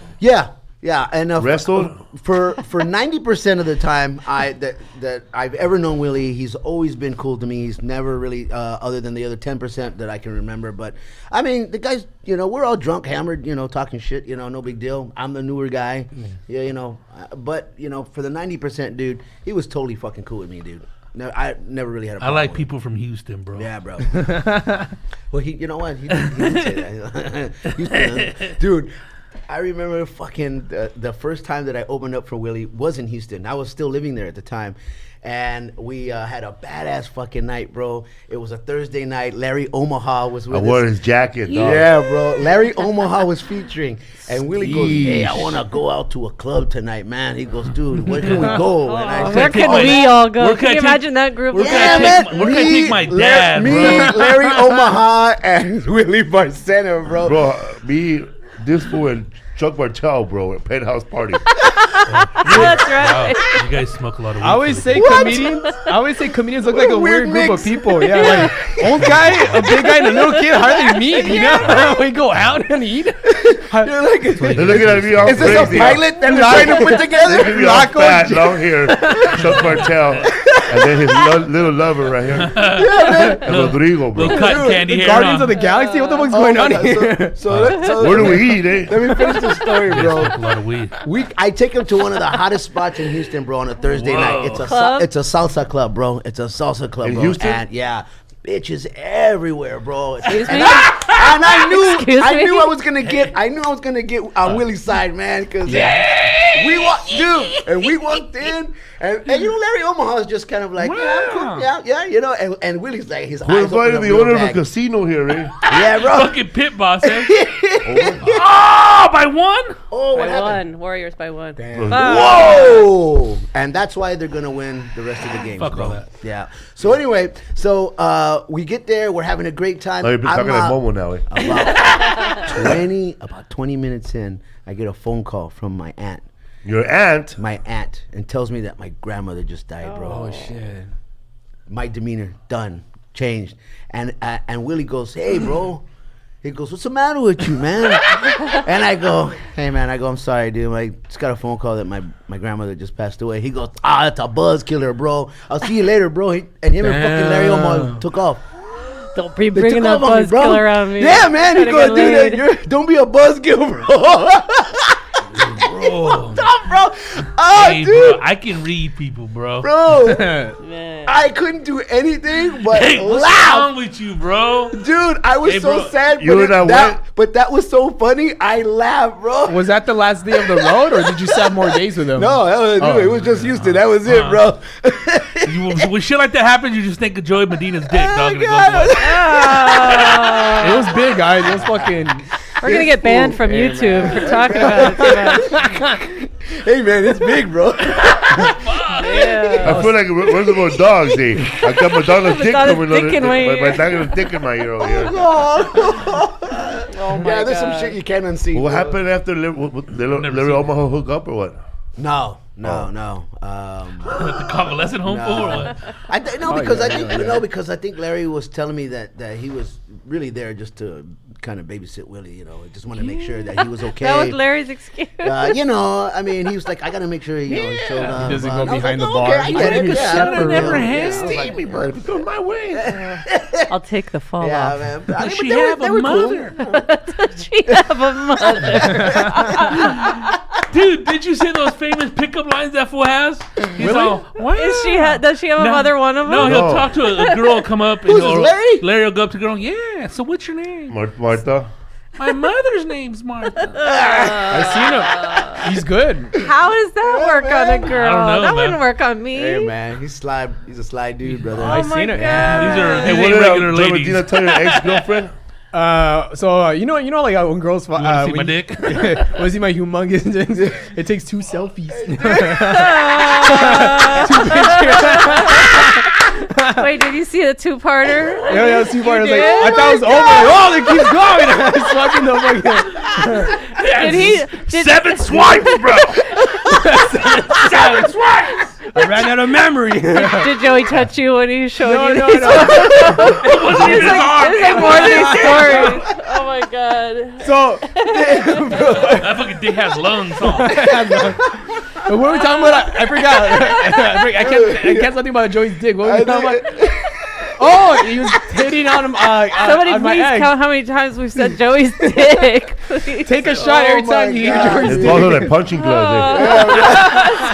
Yeah, and Wrestled? for 90% of the time that I've ever known Willie, he's always been cool to me. He's never really, other than the other 10% that I can remember. But I mean, the guys, we're all drunk, hammered, talking shit, no big deal. I'm the newer guy, but for the 90%, dude, he was totally fucking cool with me, dude. No, I never really had a I problem like with people from Houston, bro. him. Yeah, bro. Well, you know what? He did say that. Houston, dude. I remember fucking the first time that I opened up for Willie was in Houston. I was still living there at the time. And we had a badass fucking night, bro. It was a Thursday night. Larry Omaha was with I us. wore his jacket, dog. Yeah, bro. Larry Omaha was featuring. And Willie goes, hey, I want to go out to a club tonight, man. He goes, dude, where can we go? And I Where said, can "Oh, we all go? where Can can you I take- imagine that group? where of can I guys? take Where can I take my dad, me, bro? Larry Omaha, and Willie Barcena, bro. Bro, me, this fool, and Chuck Bartel, bro, at Penthouse Party. That's right. Wow, you guys smoke a lot of weed. I always say What? comedians look What like a a weird weird group mix. of people. Yeah, like old guy, a big guy, and a little kid hardly meet. We go out and eat. You're like, They're looking at me all is this crazy. a pilot that we're trying to put They're together? looking at me all fat, long hair, Chuck Bartel, and then his little lover right here, and Rodrigo, bro. Little cotton candy hair. Guardians huh? of the Galaxy. What the fuck's Oh going my on God. here? So Where do we eat, eh? Let me finish the story, bro. Smoke a lot of weed. I take him to one of the hottest spots in Houston, bro, on a Thursday Whoa. night. Club? It's a salsa club, bro. It's a salsa club, In bro. Houston? And yeah, bitches everywhere, bro. Excuse and me? I knew Excuse I me? knew I was gonna get on Willie's side, man, because we walked in, and Larry Omaha is just kind of like, yeah, I'm cool, yeah, and Willie's like his We're eyes open inviting up the real owner of a big. casino here, eh? Yeah, bro. Fucking pit boss, eh? Oh, by one? Oh, what By happened? one. Warriors by one. Whoa! And that's why they're gonna win the rest of the games, Fuck bro. all that. Yeah. So anyway, we get there. We're having a great time. Oh, you've been I'm, talking like Momo now, eh? about 20 minutes in, I get a phone call from my aunt, Your aunt, and tells me that my grandmother just died, bro. Oh shit. My demeanor done, changed, and Willie goes, "Hey, bro." He goes, "What's the matter with you, man?" And I go, "Hey, man," I'm sorry, dude. I just got a phone call that my grandmother just passed away. He goes, "It's a buzz killer, bro. I'll see you later, bro." And him and fucking Larry Omaha took off. Don't be They bringing took that off on me, buzz bro. killer around me. Yeah, man. He Trying to goes, get "Dude, laid. don't be a buzzkill, bro." Bro. Stop, bro. Oh, Hey, dude. bro, I can read people, bro. Bro, Man. I couldn't do anything but Hey, what's laugh. wrong with you, bro? Dude, I was Hey, so bro, sad, you and I went- but that was so funny. I lauged, bro. Was that the last day of the road, or did you still have more days with him? No, it was just Houston. That was it, bro. When shit like that happens, you just think of Joey Medina's dick, dog. And it goes God. away. It was big, guys. It was fucking. We're gonna get banned from YouTube for talking about it too much. Hey man, it's big, bro. Yeah. I feel like where's the more dogs, eh? I got my dog's dick dog's coming dick in my ear. my dog's dick in my ear over here. Oh my Yeah, there's some God. shit you can't unsee. What bro. happened after Larry Omaha hook up or what? No. The convalescent home for or what? Because I think Larry was telling me that he was really there just to kind of babysit Willie. You know, just want to make sure that he was okay. That was Larry's excuse. You know, I mean, he was like, I gotta make sure he showed up. He doesn't go And I was behind like, the "Oh, bar. okay, I get it. He's Yeah, separate, never bro. had Yeah, Stevie, but if it goes my way. I'll take the fall Yeah, off. man. Does she have a mother? Does she have a mother? Dude, did you see those famous pickup lines that fool has? He's all, wow. Does she have a No. mother? One of them? No, he'll No. talk to a girl, come up. Who's and this, Larry? Larry will go up to the girl, yeah, so what's your name? Martha. My mother's name's Martha. I seen him. He's good. How does that work on a girl? I don't know, that man. wouldn't work on me. Hey man, he's a sly dude, brother. I Oh my seen it. God. These are Hey, these what ain't did regular ladies. Clementina tell your ex-girlfriend? You know, like when girls. You wanna see my dick? Want to see my humongous dick? It takes 2 selfies. Wait, did you see the two-parter? Yeah, 2 part. I was like, did? I thought it was over. Like, oh, it keeps going. I was fucking the fucking. Did 7 swipes, bro. 7 swipes. I ran out of memory. Did Joey touch you when he showed No, you no, these? no. There's like more of these stories. Oh my God. So, That fucking dick has lungs. Huh? what were we talking about? I forgot. I can't something about Joey's dick. What were we talking about? Oh, he was hitting on him. Somebody on my please ex. count how many times we've said Joey's dick. Please. Take a shot every my time you hear God. Joey's It's dick. also like punching gloves.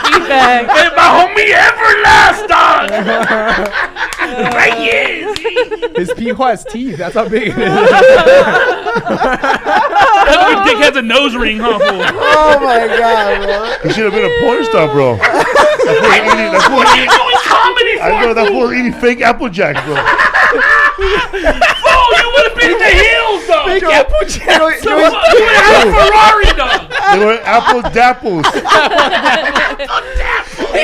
Feedback. Hey, my homie Everlast, dog. Right here. His peehaw has teeth. That's how big it is. That fucking dick has a nose ring, huh, fool? Oh my God, bro. He should have been a porn star, bro. That's what he doing comedy I know that fool eating fake Apple Jacks, bro. Oh, you would have been in the hills, dog. Fake Apple Jack. You would have had a Ferrari, dog. They were Apple Dapples.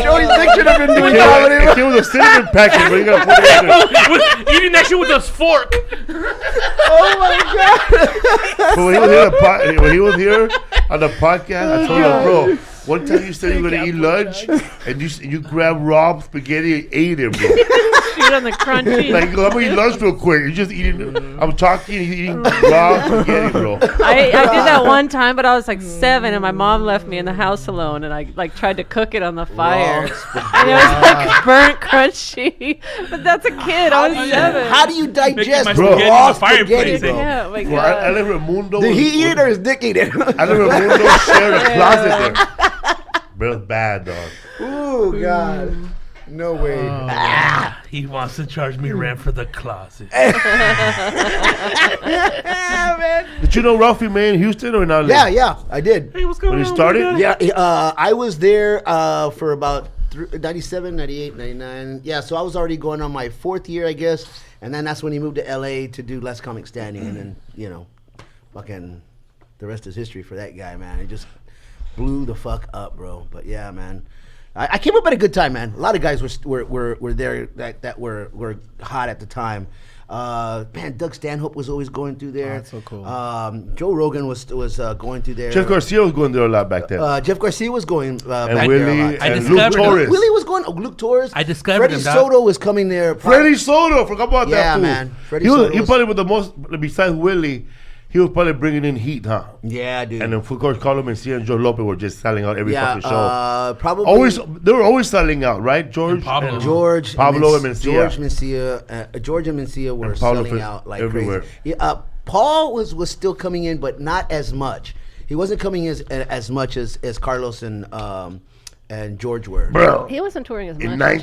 Joey's dick should have been doing It comedy. came with a cinnamon packet, but you gotta put it in there. Eating that shit with a fork. Oh my God. But when he was here on the podcast, I told him, bro, one time you said you were gonna eat lunch, and you grabbed raw spaghetti and ate it, bro. Shoot on the crunchy. Like, I'm gonna eat lunch real quick. You're just eating. I'm talking, you're eating raw spaghetti, bro. I did that one time, but I was like 7, and my mom left me in the house alone, and I like tried to cook it on the fire, and it was like burnt crunchy. But that's a kid. I was 7. How do you digest my Bro. spaghetti in raw the fireplace, spaghetti, eh? bro? Yeah, oh my Bro, I God. let Raimundo. Did he eat it or his dick eat it? I let Raimundo share a closet there. Bro, it's bad, dog. Oh God. No way. He wants to charge me rent for the closet. Did you know Ralphie May in Houston or not? Yeah, I did. Hey, what's going When he on? started? Yeah, I was there for about 97, 98, 99. Yeah, so I was already going on my 4th year, I guess. And then that's when he moved to LA to do Last Comic Standing. And then, fucking the rest is history for that guy, man. He just blew the fuck up, bro. But yeah, man. I came up at a good time, man. A lot of guys were there that were hot at the time. Man, Doug Stanhope was always going through there. Oh, that's so cool. Joe Rogan was going through there. Jeff Garcia was going there a lot back then. Jeff Garcia was going back and there a Willie lot. and discovered Luke him. Torres. Willie was going. Luke Torres. I discovered Freddie him, dog. Soto was coming there. Freddie Soto, forgot about that Yeah, fool. man. Freddie He Soto was- probably with the most, besides Willie, he was probably bringing in heat, huh? Yeah, dude. And then, of course, Carlos Mencia and Joe Lopez were just selling out every fucking show. Probably They were always selling out, right? George? And Pablo. George, Pablo and Mencia. George and Mencia were And Pablo selling for out like everywhere. crazy. Yeah, Paul was still coming in, but not as much. He wasn't coming as much as Carlos and George were. Bro, He wasn't touring as much. in in general.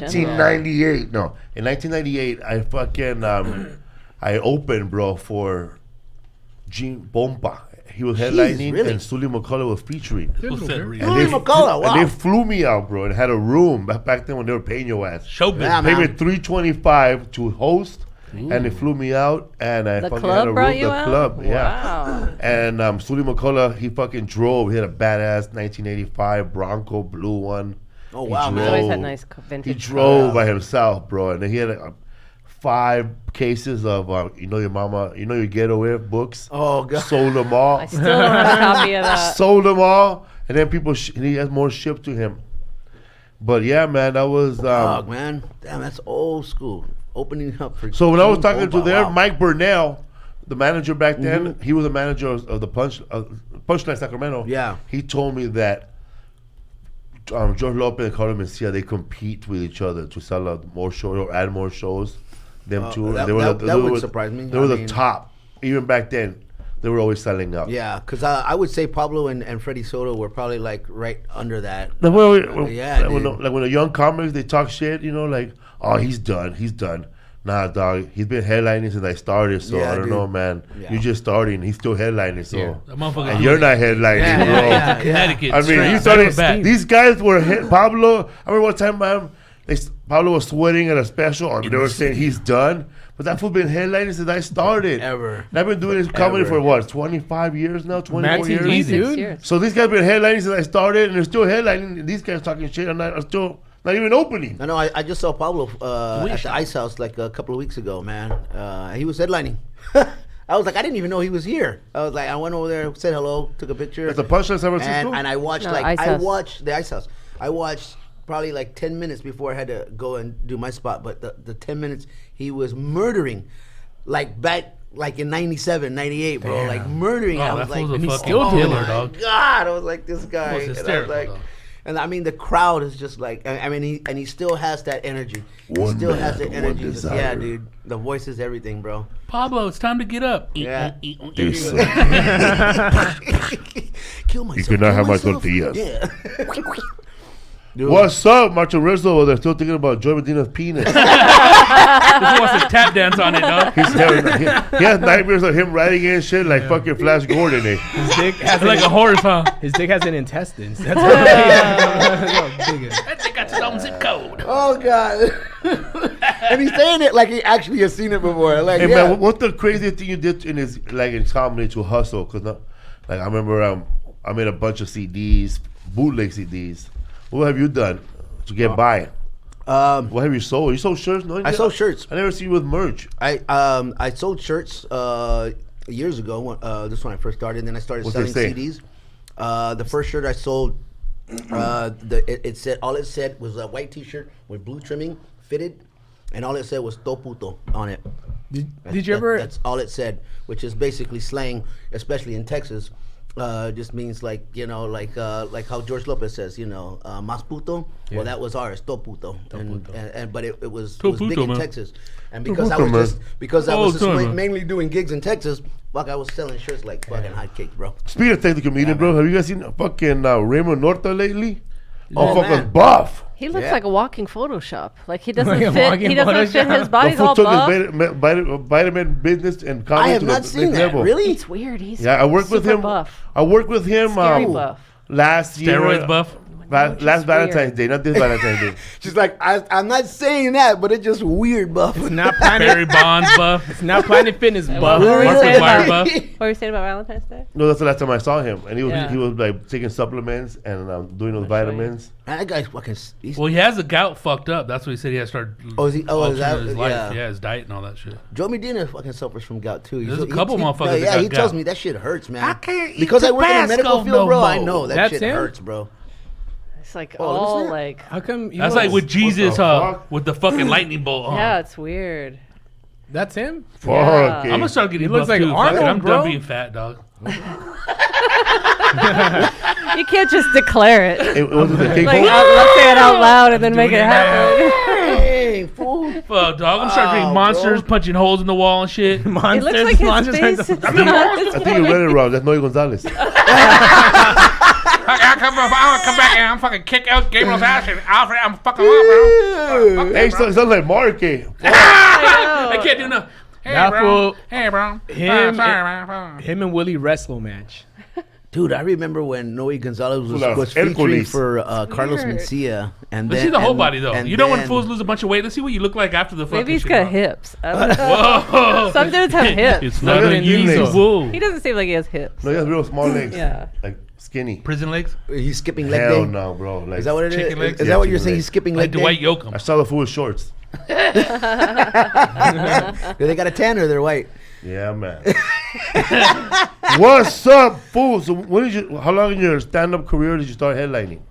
1998, I fucking, I opened, bro, for Gene Bomba. He was headlining, really? and Sully McCullough was featuring. Who said real? Sully McCullough, wow. And they flew me out, bro, and had a room back then when they were paying your ass. Showbiz. Yeah, Pay me man. $325 to host and they flew me out, and I The fucking club had a brought room. you The out? club, yeah. Wow. And Sully McCullough, he fucking drove. He had a badass 1985 Bronco blue one. Oh, He wow, man. He's always had drove- nice He vintage. drove by himself, bro, and then he had 5 cases of you know your mama, you know your getaway books. Oh, God. Sold them all. I still don't have a copy of that. Sold them all, and then people and he has more shipped to him. But yeah, man, that was. Dog, man. Damn, that's old school. Opening up for. So when I was King talking to Boba, there, wow. Mike Burnell, the manager back then, he was the manager of the Punchline Sacramento. Yeah. He told me that George Lopez and Carlos Mencia, they compete with each other to sell out more shows or add more shows. Them two, that- they were that they would were- surprise me. They I were the mean- top. Even back then, they were always selling out. Yeah, because I would say Pablo and Freddie Soto were probably like right under that. Like Yeah, when, dude. like when the young comics they talk shit, you know, like, oh, he's done. Nah, dog, he's been headlining since I started, so Yeah, I don't dude. know, man. Yeah. You're just starting. He's still headlining, so Yeah. That motherfucker. and you're not headlining, Yeah, bro. yeah, yeah. Connecticut. I mean, straight you back started. to back. These guys were Pablo. I remember one time, man, Pablo was sweating at a special, and they were saying he's done. But that fool been headlining since I started. Ever. And I've been doing this comedy Ever. for what, 25 years now, 24 Matt years. TG, 6 dude. years. So these guys been headlining since I started, and they're still headlining. And these guys talking shit, and are still not even opening. I know. I just saw Pablo at the Ice House like a couple of weeks ago, man. He was headlining. I was like, I didn't even know he was here. I was like, I went over there, said hello, took a picture. That's the Punchline San Francisco. and I watched No, Ice I House. watched the Ice House. I watched probably like 10 minutes before I had to go and do my spot. But the 10 minutes he was murdering, like back like in 97, 98, bro, Damn. like murdering. Oh, I that was like, fool's a he's fucking still doing killer, it. dog. God, I was like this guy. Almost And I was hysterical, like, though. and I mean the crowd is just like, I mean he still has that energy. He One still man, has the one energy. Yeah, desire. dude. The voice is everything, bro. Pablo, it's time to get up. Yeah. This, Kill myself. cannot kill have my myself. tortillas. Yeah. Dude. What's up, Macho Rizzo? Well, they're still thinking about Joy Medina's penis. He wants to tap dance on it, dog. he has nightmares of him riding in shit like fucking Flash Gordon. His dick has It's like a horse, huh? his dick has an intestines. That's how big it is. I think that's his own zip code. Oh God. And he's saying it like he actually has seen it before. Like, Hey yeah. man, what's the craziest thing you did in his in comedy to hustle? Cause like I remember I made a bunch of CDs, bootleg CDs. What have you done to get by? What have you sold? You sold shirts? No, I sold shirts. I never see you with merch. I sold shirts years ago. This when I first started. Then I started What's selling they say? CDs. The first shirt I sold, it said all it said was a white T-shirt with blue trimming, fitted, and all it said was "To puto" on it. Did you ever? That's all it said, which is basically slang, especially in Texas. Just means like like how George Lopez says, mas puto. Yeah. Well, that was ours, to puto. And but it was To big puto, in man. Texas, and because I puto, was man. I Oh, was just time, man. mainly doing gigs in Texas. Fuck, I was selling shirts like fucking hotcakes, bro. Speaking of technical comedian, bro, have you guys seen fucking Raymond Norta lately? Oh, Oh, fucking man. buff. He looks Yeah. like a walking Photoshop. Like he doesn't Like a fit. walking He doesn't fit. Photoshop. His The body's fool all took buff. his vitamin business and comedy I have to not the seen next that. level. Really? It's weird. He's Yeah, I worked with super him. Buff. I worked with him Scary buff. last year. Steroids buff. Which is Last Valentine's weird. Day, not this Valentine's Day. She's like, I'm not saying that, but it's just weird, buff. It's not Barry Planet. Bonds buff. It's not Planet Fitness buff. What were you Mark saying McGuire about- buff. What were you saying about Valentine's Day? No, that's the last time I saw him, and Yeah. he was like taking supplements and doing those I'll show you. vitamins. That guy's fucking. He's, Well, he has the gout fucked up. That's what he said. He has to start. Oh, is he- oh, is that- altering his life. yeah. Yeah, his diet and all that shit. Joe Medina fucking suffers from gout too. There's a couple motherfuckers that Yeah, got he tells gout. me that shit hurts, man. I can't eat because I work in the Tabasco medical field, no bro. I more. know that That's shit him? hurts, bro. It's like Oh, look at all that. like. How come? That's like with Jesus, fuck? with the fucking lightning bolt. Yeah, it's weird. That's him. Fuck. Yeah. eh. I'm gonna start getting He looks buff like too. Fuck Arnold, it, I'm bro. done being fat, dog. You can't just declare it. It wasn't the cake Like, hole? let's say it out loud and then make it happen. Hey, fool. Fuck, dog. I'm starting drinking Wow, monsters, bro. punching holes in the wall and shit. It Monsters. looks like his monsters are face the- is not. I think you read it wrong. That's Noe Gonzalez. I'm come back and I'm fucking kick out Gabriel's ass and Alfred. I'm fucking up, bro. Hey, it sounds like Mark. Eh? I can't do nothing. Hey, That bro. fool- Hey, bro. Him, Sorry, man. him and Willie wrestle match. Dude, I remember when Noe Gonzalez was Hercules. featuring for Carlos Weird. Mencia, and Let's then see the whole and- body though. and You know when then- fools lose a bunch of weight. Let's see what you look like after the fucking. Maybe he's shit, got bro. hips. I don't know. Whoa! Some dudes have hips. It's No, not they're unusual. He doesn't seem like he has hips. No, he has real small legs. Yeah. Like skinny. Prison legs, He's skipping leg Hell day. no, bro. Like, Is that what it is? Chicken legs? Is Yeah, that what you're chicken saying? legs. He's skipping like leg day. Dwight Yoakam. I saw the fool with shorts. Do they got a tan or they're white? Yeah, man. What's up, fool? So how long in your stand-up career did you start headlining?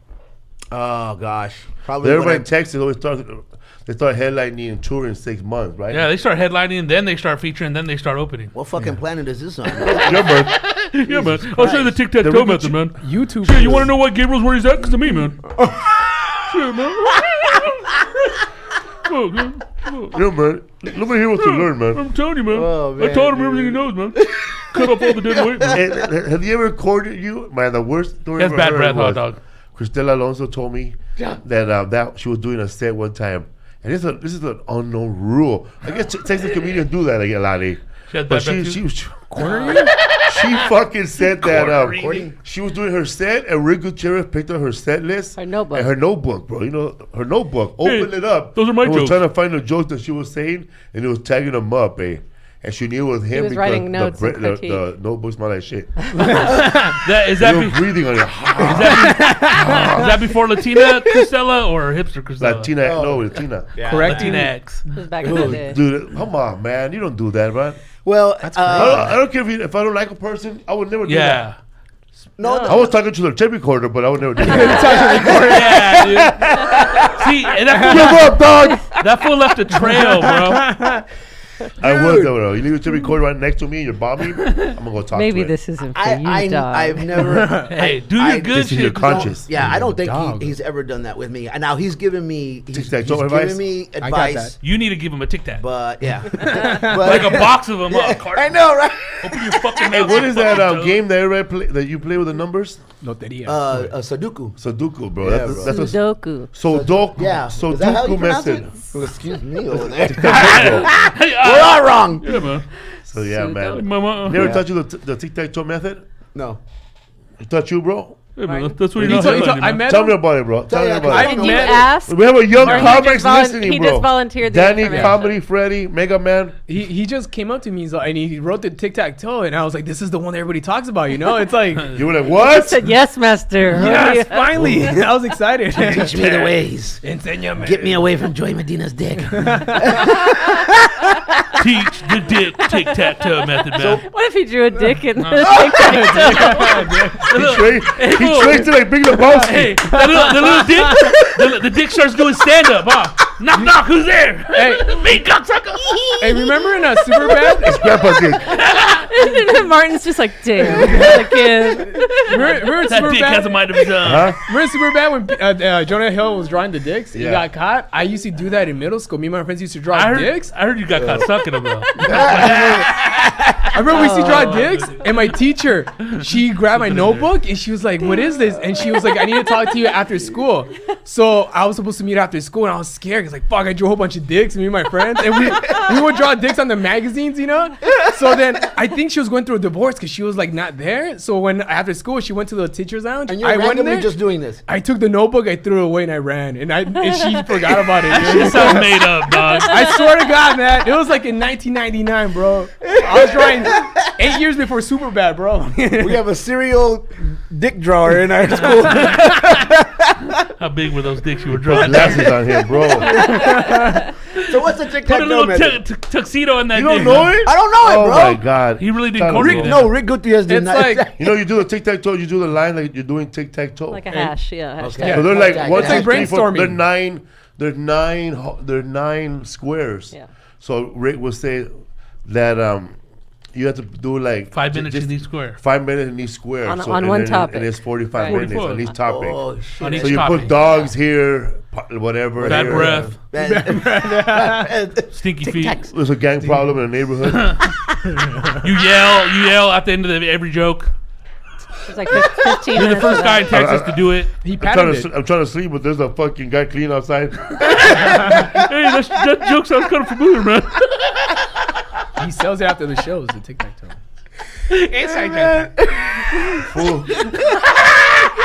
Oh gosh, probably. Everybody when in Texas always start headlining and touring in 6 months, right? Yeah, they start headlining, then they start featuring, then they start opening. what fucking planet is this on? Yeah, man. Yeah, man. I'll show you the tic-tac-toe Ricky method, man. YouTube. Shit, you want to know why Gabriel's where he's at? Because of me, man. Shit, man. Oh, man. Yeah, man. Nobody here wants to learn, man. I'm telling you, man. Oh, I man, taught him everything he knows, man. Cut off all the dead weight, man. Hey, have you ever recorded you? Man, the worst story That's I bad ever breath, heard hot was dog. Cristela Alonso told me that she was doing a set one time. And this is an unknown rule. I guess Texas comedians do that like a lot. She has But bad breath, she too? was she fucking said that Cornering. she was doing her set and Rick Gutierrez picked up her set list Her notebook. and her notebook, bro. You know her notebook. Opened it up. those are my and was jokes. trying to find the jokes that she was saying, and it was tagging them up, and she knew it was him was because writing notes and the critique. notebook smelled like shit. Is They were that breathing on it. before Latina Cristela or hipster Cristela? Latina, no, Latina. Correcting Latinx. It was back in the day. Dude, come on, man. You don't do that, man. Well, I don't care if I don't like a person. I would never do that. Yeah. no, I was talking to the tape recorder, but I would never do that. Yeah, dude. See, and Give up, dog. that fool left a trail, bro. I would, though. You leave the tape recorder right next to me and you're bombing, I'm going to go talk Maybe to it. this isn't for you, dog. I've never. Hey, do I your good This is your shit. conscience. Yeah, I don't think Dog. he's ever done that with me. And now he's given me. He's Tic-tac-toe given advice? me I got advice. that. You need to give him a tic-tac. But yeah, Like a box of them. I know, right? Open your fucking Hey, mouth. what is that fucking game that everybody that you play with the numbers? Loteria. Sudoku. Sudoku, bro. Yeah, that's, bro. That's a Sudoku. Sudoku. Yeah. Is that how you Sudoku pronounce method. it? Well, excuse me over there. Hey, We're all wrong. yeah, man. So yeah, man. Mama. Never taught you the tic-tac-toe method? No. He taught you, bro? Hey, man, that's what He you're not told- he told- headlining, I man. met Tell him. me about it, bro. Tell me yeah, about I it. Did don't you know. ask? We have a young Or he comics just volun- listening, he bro. just volunteered the Danny, information. Comedy, Freddy, Mega Man. He just came up to me and he wrote the tic-tac-toe and I was like, this is the one that everybody talks about, you know? It's like, You were like, what? said yes, master. yes, finally. I was excited. Teach me the ways. Enséñame. Get me away from Joy Medina's dick. Teach the dick tic-tac-toe method, man. What if he drew a dick in the He traced it like Big Lebowski. Hey, the little dick, the dick starts doing stand-up, huh? Knock, knock, who's there? Hey. Me, cocksucker. Hey, remember in Superbad? It's Grandpa Dick. Martin's just like, damn, again. Remember in That dick has a Superbad? mind of his own. Huh? Remember in Superbad when Jonah Hill was drawing the dicks? He Yeah. got caught. I used to do that in middle school. Me and my friends used to draw I dicks. heard you got caught sucking them, though. I remember we used to draw dicks, and my teacher, she grabbed my notebook and she was like, "What is this?" And she was like, "I need to talk to you after school." So I was supposed to meet after school, and I was scared because like, fuck, I drew a whole bunch of dicks, me and my friends, and we would draw dicks on the magazines, you know. So then I think she was going through a divorce because she was like not there. So when after school she went to the teacher's lounge, And you're I went randomly there. just doing this. I took the notebook, I threw it away, and I ran, and she forgot about it. That dude. shit sounds made up, dog. I swear to God, man, it was like in 1999, bro. I was drawing 8 years before Superbad, bro. We have a serial dick drawer in our school. How big were those dicks you were drawing? Glasses on him, bro. So what's the Put a tic-tac-toe little method? tuxedo in that You don't dick. know it? I don't know it, Oh bro. my God. He really did Tell corny me, that. bro. No, Rick Gutierrez did It's not. like- You know, you do the tic-tac-toe, you do the line like you're doing tic-tac-toe. Like a hash, yeah. Hashtag. Okay. So they're like Hashtag. one, It's two, like three, four. brainstorming. They're nine squares. Yeah. So Rick will say that you have to do like 5 minutes just in each square. 5 minutes in each square. On- So, on and one then topic. And it's 45 Right. minutes 44. on each topic. Oh, On shit. each So you topic. put dogs here, whatever. Bad here. breath, Bad- stinky feet. Tic-tacs. There's a gang problem in the neighborhood. You yell at the end of every joke. It's like 15 You're the minutes first of guy in that. Texas to do it. He I'm trying, patented to, it. I'm trying to sleep, but there's a fucking guy clean outside. Hey, that joke sounds kind of familiar, man. He sells it after the shows, the tic-tac-toe. Fool.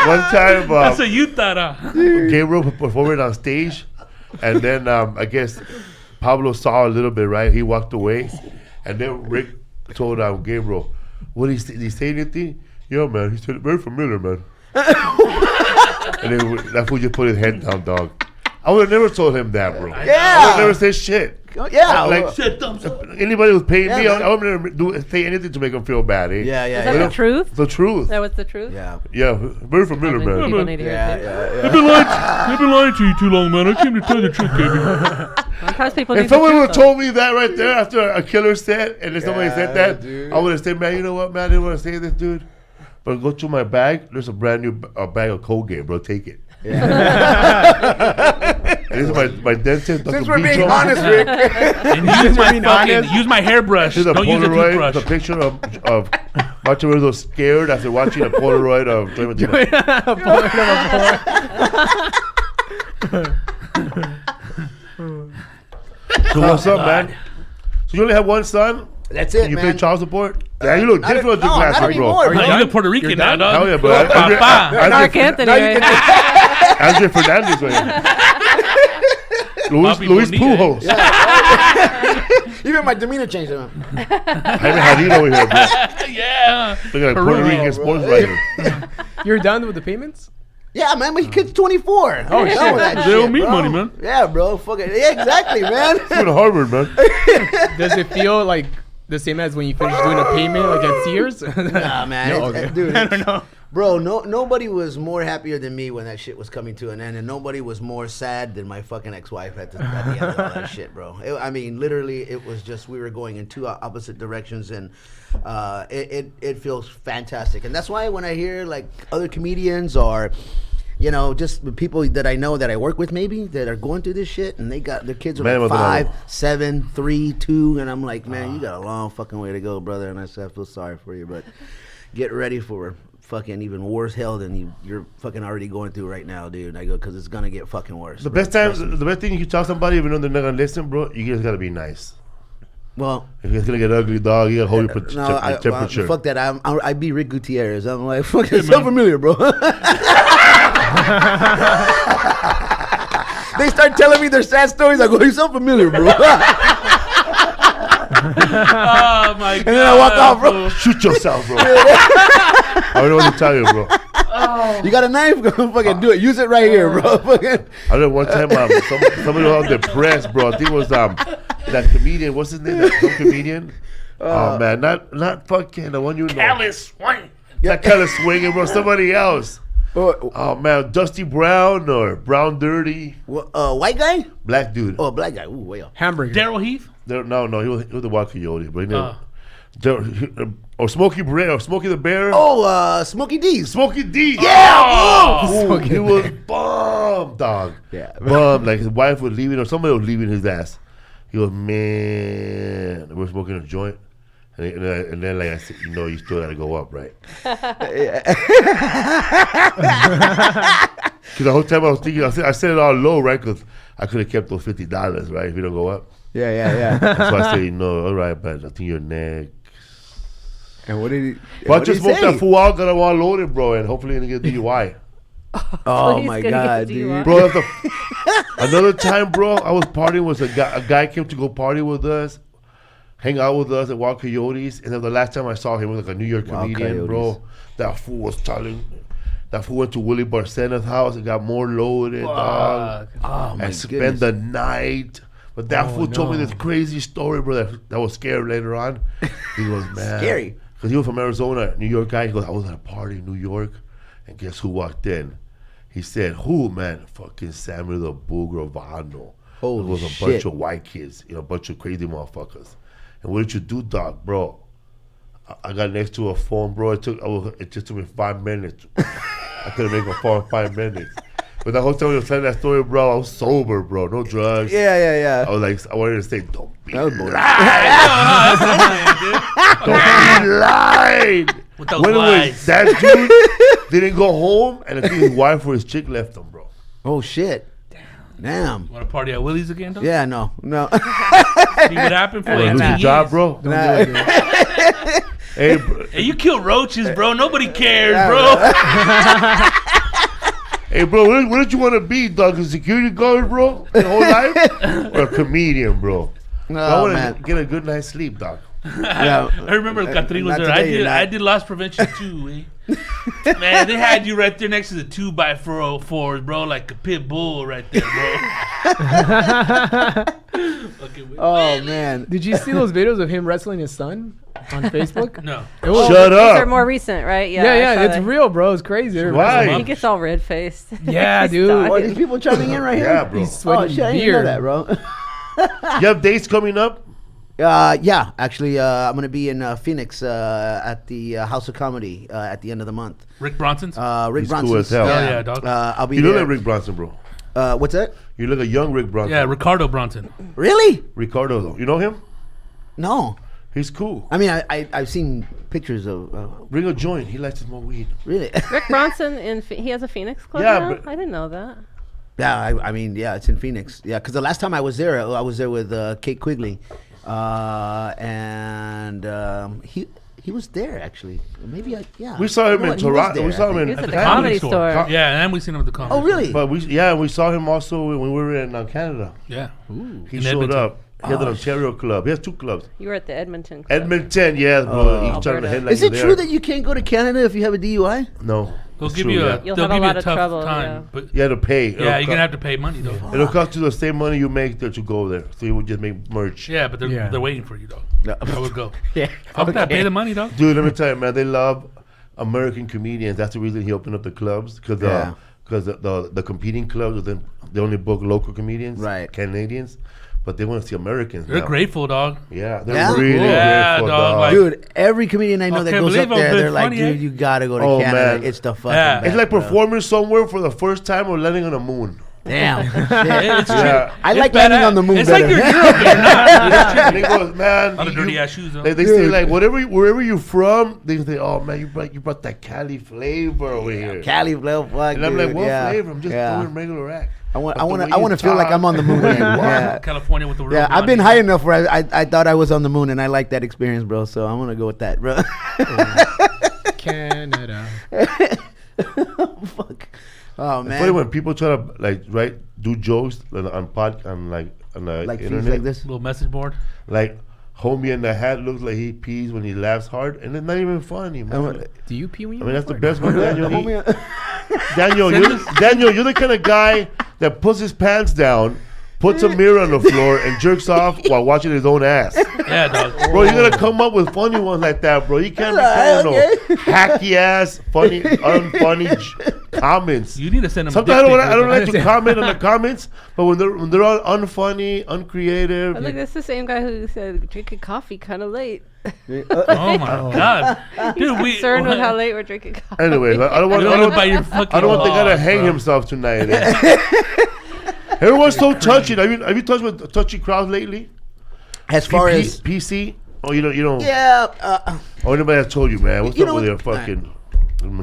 One time, That's what you thought, Gabriel performed on stage, and then I guess Pablo saw a little bit, right? He walked away, and then Rick told Gabriel, "What did he say anything?" "Yeah, man." He said, "Very familiar, man." And then that fool just put his head down, dog. I would have never told him that, bro. Yeah. I would have never said shit. Yeah. Like, anybody who's paying me, man. I would never say anything to make him feel bad. Eh? Yeah. Is that the truth? The truth. That was the truth? Yeah. Yeah, very familiar, Probably people man. need to hear it. Yeah. I've been lying to you too long, man. I came to tell you the truth, baby. Sometimes people need If the someone would truth, have though. told me that right there after a killer set, and then somebody said that, dude. I would have said, "Man, you know what, man? I didn't want to say this, dude. But go to my bag. There's a brand new bag of Colgate, bro. Take it." And this is my dentist. Since we're being honest, Rick. And use my hairbrush. Here's a Don't use a Polaroid. toothbrush. The picture of Macho Verdo scared after watching a Polaroid of. So what's up, man? So you only have one son? That's it, You man. pay child support? Yeah, you look Not different with no, your not glasses, bro. anymore, No, you look Puerto Rican now, dog. Hell yeah, bro. Papa. Mark Anthony, right? Andrew Fernandez, right? Papi Luis Bonita. Pujos. Even my demeanor changed. Jaime Hadid over here, bro. Yeah. Look at a Puerto Rican sports writer. You're done with the payments? Yeah, man, my kid's 24. Oh, shit. They owe me bro. money, man. Yeah, bro. Fuck it. Yeah, exactly, man. He's going to Harvard, man. Does it feel like the same as when you finish doing a payment, like at Sears? Nah, man. No, It's- okay. dude, I don't know. Bro, nobody was more happier than me when that shit was coming to an end, and nobody was more sad than my fucking ex-wife at the end of all that shit, bro. I mean, literally, it was just we were going in two opposite directions, and it feels fantastic. And that's why when I hear like other comedians or just the people that I know that I work with maybe that are going through this shit and they got their kids are Man, like what the 5, hell? 7, 3, 2, and I'm like, man, you got a long fucking way to go, brother. And I said, I feel sorry for you, but get ready for fucking even worse hell than you're fucking already going through right now, dude. I go, because it's gonna get fucking worse. The bro. best thing you can tell somebody, even though they're not going to listen, bro, you guys got to be nice. Well, If it's going to get ugly, dog, you got to hold your no, temperature. fuck that. I be Rick Gutierrez. I'm like, fucking so familiar, bro. They start telling me their sad stories. I go, you're so familiar, bro. Oh, my God. And then I walk off, bro. Shoot yourself, bro. I don't know what to tell you, bro. You got a knife? Go fucking do it. Use it right here, bro. Fucking. I remember one time somebody was depressed, bro. I think it was that comedian. What's his name? That some comedian. Oh man, not fucking the one you know. Alice Swing. Not Kelly Swinging, bro. Somebody else. Oh man, Dusty Brown or Brown Dirty. White guy? Black dude. Oh, black guy. Ooh, way up. Hamburger. Daryl Heath. No, he was the Wild Coyote, but he never. Or Smokey the Bear. Oh, Smokey D's. Smokey D. Yeah, Ooh, he was bummed, dog. Yeah. Bummed. Like his wife was leaving or somebody was leaving his ass. He goes, man, we're smoking a joint. And then like I said, you still got to go up, right? Because the whole time I was thinking, I said it all low, right? Because I could have kept those $50, right? If you don't go up. Yeah. So I said, all right, but I think you're next. And what did he? But I just smoked that fool out that I want loaded, bro, and hopefully gonna get DUI. Oh Please my gonna God, get you dude. up. Bro, another time, bro, I was partying with a guy came to go party with us, hang out with us at Wild Coyotes, and then the last time I saw him was like a New York Wild comedian, Coyotes. bro. That fool was telling. That fool went to Willie Barcena's house and got more loaded, dog, Oh my and spent goodness. the night. But that fool told me this crazy story, bro, that was scary later on. He goes, man. Scary. Because he was from Arizona, New York guy. He goes, I was at a party in New York, and guess who walked in? He said, who, man? Fucking Samuel the Booger Vano. Holy It was a shit. bunch of white kids, a bunch of crazy motherfuckers. And what did you do, dog, bro? I got next to a phone, bro. It just took me 5 minutes. I couldn't make a phone in 5 minutes. But the whole time you were telling that story, bro, I was sober, bro. No drugs. Yeah. I was like, I wanted to say, don't be That was boring. lying. With those When it was lies. that dude didn't go home, and I think his wife or his chick left him, bro. Oh shit. Damn. Want to party at Willie's again, dog? Yeah, no. See what happened for You you. lose your job, bro. Nah. Hey, Hey, you kill roaches, bro. Nobody cares, Yeah, bro. hey, bro, what did you want to be, dog? A security guard, bro? Your whole life? Or a comedian, bro? I Oh, want man. to get a good night's sleep, dog. Yeah. I remember Catherine was Not there. today, you're not. I did loss prevention too, eh? Man, they had you right there next to the 2x404s, bro, like a pit bull right there, bro. Okay, wait. Oh man. Did you see those videos of him wrestling his son on Facebook? No. It was, Shut These are up. more recent, right? yeah, I saw it's that. real, bro. It's crazy. They're Why? wrestling. He gets all red faced. Yeah, dude. Oh, these people chiming in right here. Yeah, bro. He's Oh sweating shit, I didn't know beer. that, bro. You have dates coming up? Yeah, actually, I'm gonna be in Phoenix at the House of Comedy at the end of the month. Rick Bronson's? Rick He's cool Bronson's. as hell. Hell yeah, dog. I'll be You look there. like Rick Bronson, bro. What's that? You look a young Rick Bronson. Yeah, Ricardo Bronson. Really? Ricardo, though. You know him? No. He's cool. I mean, I've seen pictures of. Bring a joint. He likes to smoke weed. Really? Rick Bronson he has a Phoenix club Yeah, now? but- I didn't know that. Yeah, I mean, yeah, it's in Phoenix. Yeah, because the last time I was there with Kate Quigley, and he was there actually. Maybe yeah. We saw him You know in what? He was Toronto. there, We saw I him think. in He was at the Canada. Comedy Store. Yeah, and we seen him at the comedy Oh store. really? But we saw him also when we were in Canada. Yeah. He In showed Edmonton. up. He had an Ontario club. He has 2 clubs. You were at the Edmonton club. Edmonton, yeah, bro. Oh. He's trying to Alberta. headline Is you it there. true that you can't go to Canada if you have a DUI? No. They'll It's give true, you yeah. a You'll they'll have a give you lot a of tough trouble, time, yeah. but You had to pay. yeah, you're gonna have to pay money though. It'll cost you the same money you make there to go there. So you would just make merch. Yeah, but Yeah. they're waiting for you, dog. No. I would go. Yeah. Fuck that, pay the money, dog. Dude, let me tell you, man, they love American comedians. That's the reason he opened up the clubs. Because Yeah. the competing clubs, they only book local comedians. Right. Canadians. But they want to see Americans. They're now. grateful, dog. Yeah, they're Yeah? really Yeah, grateful, dog, dog. like- Dude, every comedian I know I that can't goes up believe I'm there, good they're like, funny, eh? dude, you gotta go to Oh, Canada. man. It's the fucking Yeah. best, It's like bro. performing somewhere for the first time or landing on the moon. Damn. Yeah, it's Yeah. I It's like landing badass. on the moon It's better. like you're in Europe, but you're not. And they go, man. A lot of dirty ass shoes, though. They say like wherever you're from, they say, oh man, you brought that Cali flavor over here. Cali flavor, fuck, And I'm like, dude, what yeah. flavor? I'm just Yeah. doing regular act. I want But the way to you feel like talk- I'm on the moon. yeah. California with the real Yeah, I've been blonde. high enough where I thought I was on the moon, and I like that experience, bro. So I'm gonna go with that, bro. Canada. Fuck. Oh It's funny man. when people try to do jokes on the Like feeds internet. like this. Little message board. Like homie in the hat looks like he pees when he laughs hard, and it's not even funny, man. Do you pee when you I mean, that's the record? best one, Daniel. Homie- Daniel, you're the kind of guy that puts his pants down, puts a mirror on the floor, and jerks off while watching his own ass. Yeah, dog. Bro, you gotta come up with funny ones like that, bro. You can't be saying no hacky ass, funny, unfunny comments. You need to send them. Sometimes I don't like to Understand. comment on the comments, but when they're all unfunny, uncreative, I think that's the same guy who said drinking coffee kind of late. Oh my god, dude, we. Concerned with how late we're drinking coffee. anyways, I don't want You I don't don't, live by your fucking I don't want the guy to laws, hang bro. himself tonight. Everyone's so touchy. Have you touched with touchy crowds lately? As far as PC, oh you don't. yeah, Oh, anybody has told you, man. What's You up know with your what? fucking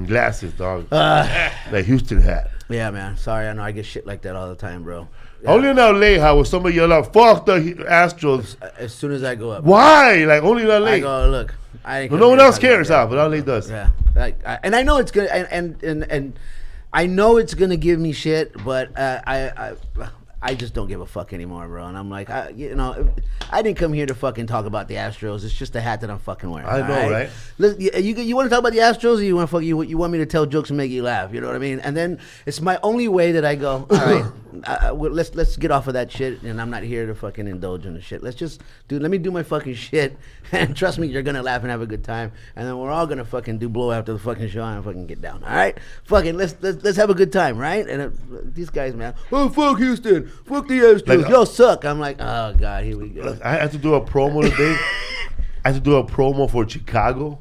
glasses, dog? That Houston hat. yeah, man. Sorry, I know I get shit like that all the time, bro. Only in LA, how was somebody yell out, "Fuck the Astros"? As soon as I go up, Why? Like only in I LA. go look. I ain't No come one here else to talk cares, about huh? But LA does. that. Yeah, and I know it's gonna and I know it's gonna give me shit, but I just don't give a fuck anymore, bro. And I'm like, I didn't come here to fucking talk about the Astros. It's just the hat that I'm fucking wearing. I know, all right? Listen, you want to talk about the Astros, or you want you want me to tell jokes and make you laugh? You know what I mean? And then it's my only way that I go. All right, let's get off of that shit. And I'm not here to fucking indulge in the shit. Let me do my fucking shit. And trust me, you're gonna laugh and have a good time. And then we're all gonna fucking do blow after the fucking show and fucking get down. All right, fucking let's have a good time, right? And these guys, man, oh fuck Houston, fuck the Astros, Like, y'all suck. I'm like, oh god, here we go. I had to do a promo today. I had to do a promo for Chicago,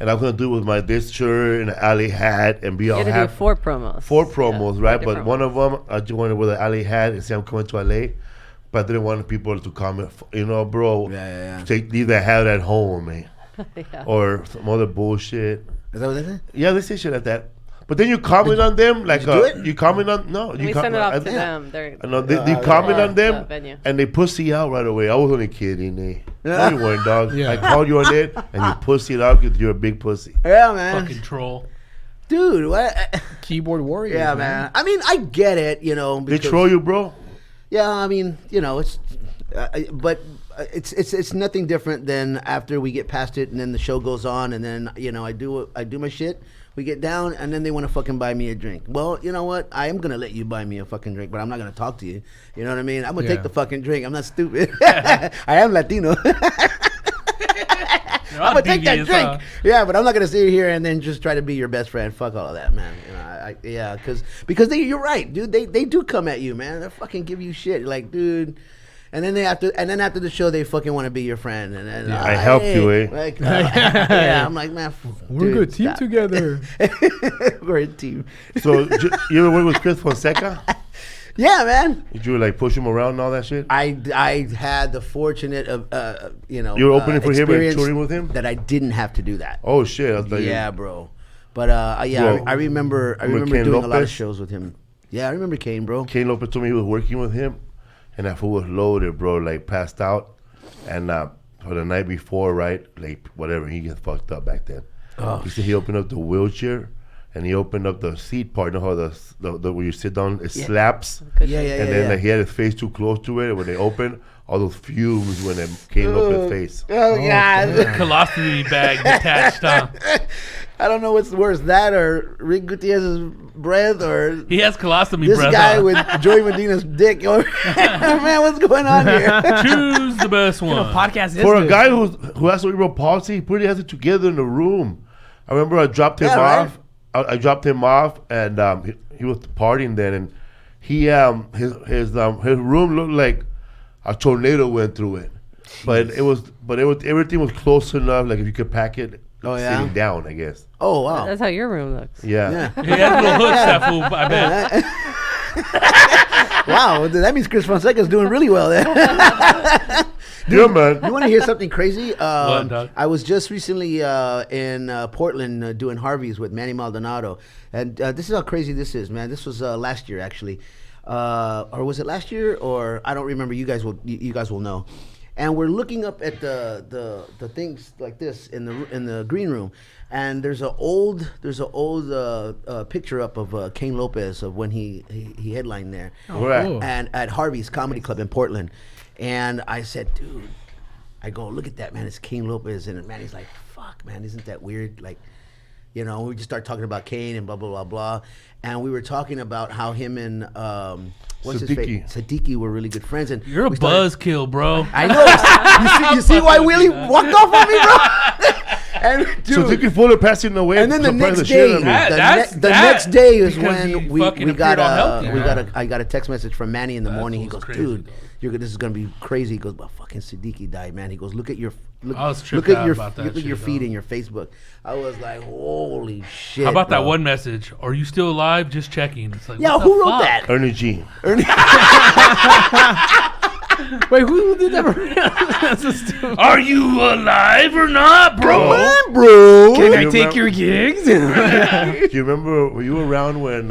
and I'm gonna do it with my this shirt and an alley hat and be You all had to do happy. 4 promos. Four promos, Yeah, right? four But different one of them, I just wanted with an alley hat and say I'm coming to LA. But I didn't want people to comment, bro. Yeah. Leave that hat at home, man. Yeah. Or some other bullshit. Is that what they say? Yeah, they say shit like that. But then you comment on them like you do it? you comment on no. We You send it off to yeah. them. They're No, you comment on the them venue. and they pussy out right away. I was only kidding. Eh? Yeah. No, you weren't, dog. Yeah. I called you on it and you pussied out because you're a big pussy. Yeah, man. Fucking troll. Dude, what? Keyboard warrior. Yeah, man. I mean, I get it, you know. They because- troll you, bro. Yeah, I mean, you know, but it's nothing different than after we get past it, and then the show goes on, and then you know I do my shit. We get down, and then they want to fucking buy me a drink. Well, you know what? I am gonna let you buy me a fucking drink, but I'm not gonna talk to you. You know what I mean? I'm gonna take the fucking drink. I'm not stupid. I am Latino. I'm gonna take that drink. Yeah, but I'm not gonna sit here and then just try to be your best friend. Fuck all of that, man. You know, because you're right, dude. They do come at you, man. They fucking give you shit, like, dude. And then after the show, they fucking want to be your friend. And then I helped you, eh? Like, yeah, I'm like, man, We're a good team together. We're a team. So you ever work with Chris Fonseca? Yeah, man. Did you like push him around and all that shit? I had the fortunate of you know, You were opening for him and experience touring with him? that I didn't have to do that. Oh shit! I thought Yeah, bro. But yeah, Bro, I remember Ken doing a lot of Lopez? shows with him. Yeah, I remember Kane, bro. Kane Lopez told me he was working with him, and that fool was loaded, bro. Like passed out, and for the night before, right? Like whatever, he gets fucked up back then. Oh, He said he opened up the wheelchair, and he opened up the seat part. You know how the where you sit down, it slaps. Yeah, And then like, he had his face too close to it. And when they opened, all those fumes when it came up his face. Oh, God. Colostomy bag detached on. I don't know what's worse, that or Rick Gutierrez's breath, or He has colostomy this breath guy on. with Joey Medina's dick. Man, what's going on here? Choose the best What one. podcast is For a this? guy who has cerebral palsy, he pretty has it together in the room. I remember I dropped him Yeah, right. off. I dropped him off, and he was partying then, and he his room looked like a tornado went through it, but it was everything was close enough. Like if you could pack it, Oh, yeah? sitting down, I guess. Oh, wow. That's how your room looks. Yeah. Yeah. He has little hooks, that fool, I bet. Wow, that means Chris Fonseca's doing really well there. Yeah, man. You want to hear something crazy? Dog? I was just recently in Portland doing Harvey's with Manny Maldonado, and this is how crazy this is, man. This was last year, actually, or was it last year? Or I don't remember. You guys will know. And we're looking up at the things like this in the green room, and there's an old picture up of Kane Lopez of when he headlined there, Right. cool. and at Harvey's Comedy Club in Portland. And I said, dude, I go, look at that, man. It's Kane Lopez. And Manny's like, fuck, man, isn't that weird? Like, you know, we just start talking about Kane and blah, blah, blah, blah. And we were talking about how him and, what's his face? Siddiqui were really good friends. And You're a we started- buzzkill, bro. I know. You see why Willie walked off on me, bro? And, dude, So Dickie Fuller passing away. and then the surprised next shit day, out of me. the next day is because when you we fucking got appeared all healthy. I got a text message from Manny in the morning. He was goes, crazy, dude, dog. this is gonna be crazy. He goes, but fucking Siddiqui died, man. He goes, look at your I was look tripped at out your about that look at your shit, feed dog. in your Facebook. I was like, holy shit. How about that bro. one message? Are you still alive? Just checking. It's like, Yeah, what the who wrote fuck? that? Ernie G. Wait, who did that? That's so stupid. Are you alive or not, bro? Come on, bro. Can I You take remember- your gigs? Do you remember? Were you around when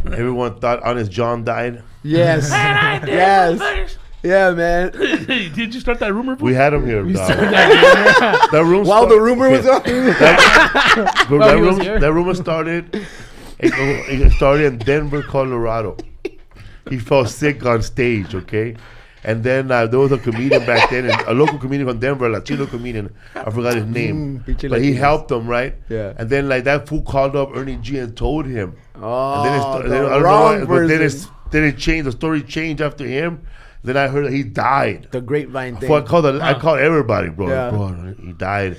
everyone thought Honest John died? Yes. Yes. Yeah, man. Did you start that rumor? We had him here. Dog. That room. While the rumor was on. While he was here. That rumor started. It started in Denver, Colorado. He fell sick on stage. Okay. And then there was a comedian back then, a local comedian from Denver, a Latino comedian. I forgot his name, pinche but he Latinos. helped him, right? Yeah. And then like that fool called up Ernie G and told him. Oh, And then the I don't know wrong why, but person. then it changed. The story changed after him. Then I heard that he died. The grapevine thing. So I called everybody, bro. Yeah. Bro, he died.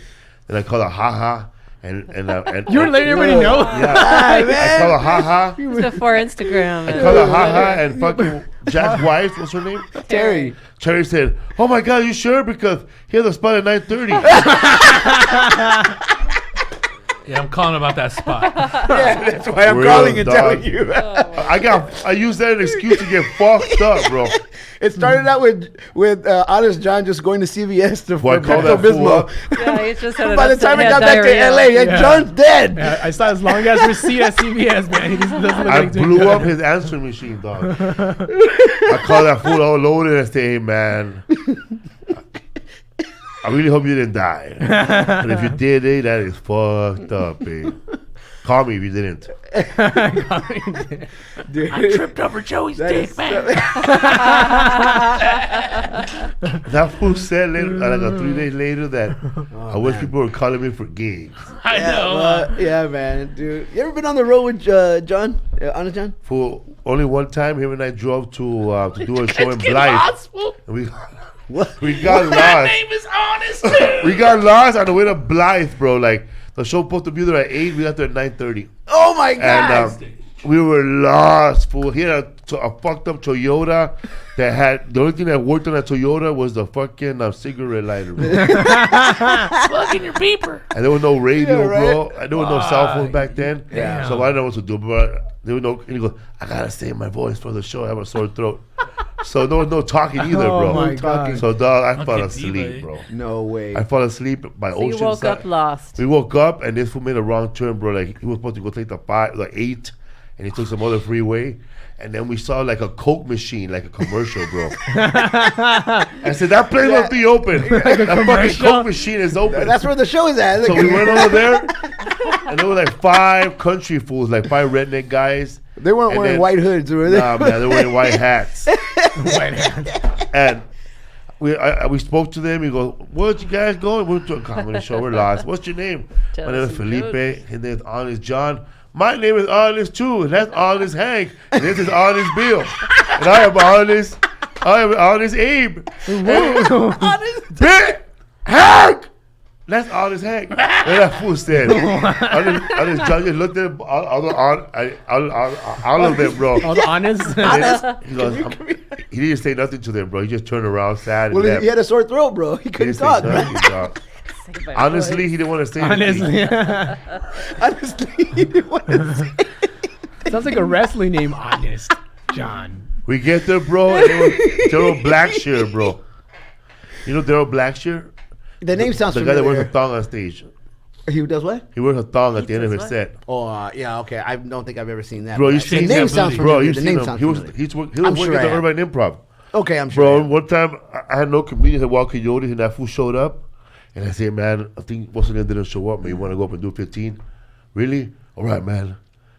Then I called a ha-ha. And You were letting everybody know? Yeah. Ah, I man. called a ha-ha. It's before Instagram. I called a ha-ha, and fucking Jack's wife, what's her name? Terry. Terry said, "Oh my God, you sure? Because he has a spot at 9:30." Yeah, I'm calling about that spot. Yeah, that's why I'm Real calling and dog. telling you. I used that as an excuse to get fucked up, bro. It started out with Honest John just going to CVS to Boy, for call that Pepto fool up. Bismol. Yeah, he just had By the time he got back to LA, John's dead. Yeah, I saw his long ass receipt at CVS, man. He doesn't look I like doing blew good. up his answering machine, dog. I called that fool all loaded and said, hey, man, I really hope you didn't die. But if you did, that is fucked up, babe. Call me if you didn't. Dude, I tripped over Joey's that dick, is man. That fool said later, like 3 days later that I wish people were calling me for gigs. I know. yeah, man, dude. You ever been on the road with John? Honest John? For only one time, him and I drove to do a show in Get Blythe. lost, fool. And What? we got My lost. name is Honest, too. We got lost on the way to Blythe, bro. Like, the show supposed to be there at 8. We got there at 9:30. Oh my God! And we were lost, fool. He had a fucked up Toyota that had, the only thing that worked on that Toyota was the fucking cigarette lighter, bro. Plug in your beeper. And there was no radio, Yeah, right. bro. And there was no cell phone back then. Damn. So I didn't know what to do. But there was no, and he goes, I gotta save my voice for the show. I have a sore throat. So there was no talking either, bro. Oh my God. So dog, I fell Okay, asleep, delay. bro. No way. I fell asleep by So you Oceanside. woke up lost. We woke up and this fool made a wrong turn, bro. Like he was supposed to go take the 8, and he took some other freeway. And then we saw like a Coke machine, like a commercial, bro. I said, that place must be open. That fucking commercial? Coke machine is open. That's where the show is at. So we went over there, and there were like 5 country fools, like 5 redneck guys. They weren't And wearing then- white hoods, were they? Nah, man, they were wearing white hats. White hand. And we spoke to them. He goes, where'd you guys go? We went to a comedy show. We're lost. What's your name? Tell My name us is some Felipe. jokes. His name is Honest John. My name is Honest too. And that's Honest Hank. And this is Honest Bill. And I am Honest Abe. Honest Hank. That's Honest Hank. And that fool said, Honest John just looked at all of them, bro. All the honest. He goes, he didn't say nothing to them, bro. He just turned around sad and Well, left. he had a sore throat, bro. He He couldn't didn't say talk. nothing, Right? dog. Honestly, he didn't want to say anything. Honestly. Honestly, he didn't want to say. Sounds like a wrestling name, Honest John. We get there, bro, and it was Daryl Blackshear, bro. You know Daryl Blackshear? The name sounds The guy that wears familiar. a thong on stage. He does what? He wears a thong at the end of does his what? set. Oh, yeah, okay. I don't think I've ever seen that. Bro, but you the seen name that sounds movie? Bro, familiar. you The seen name him. sounds He was familiar. I'm working sure at the I have. Urban Improv. Okay, I'm sure. Bro, I have. one time I had no comedian had walked coyotes and that fool showed up. And I said, man, I think what's the name didn't show up. Man, you want to go up and do 15? Really? All right, man.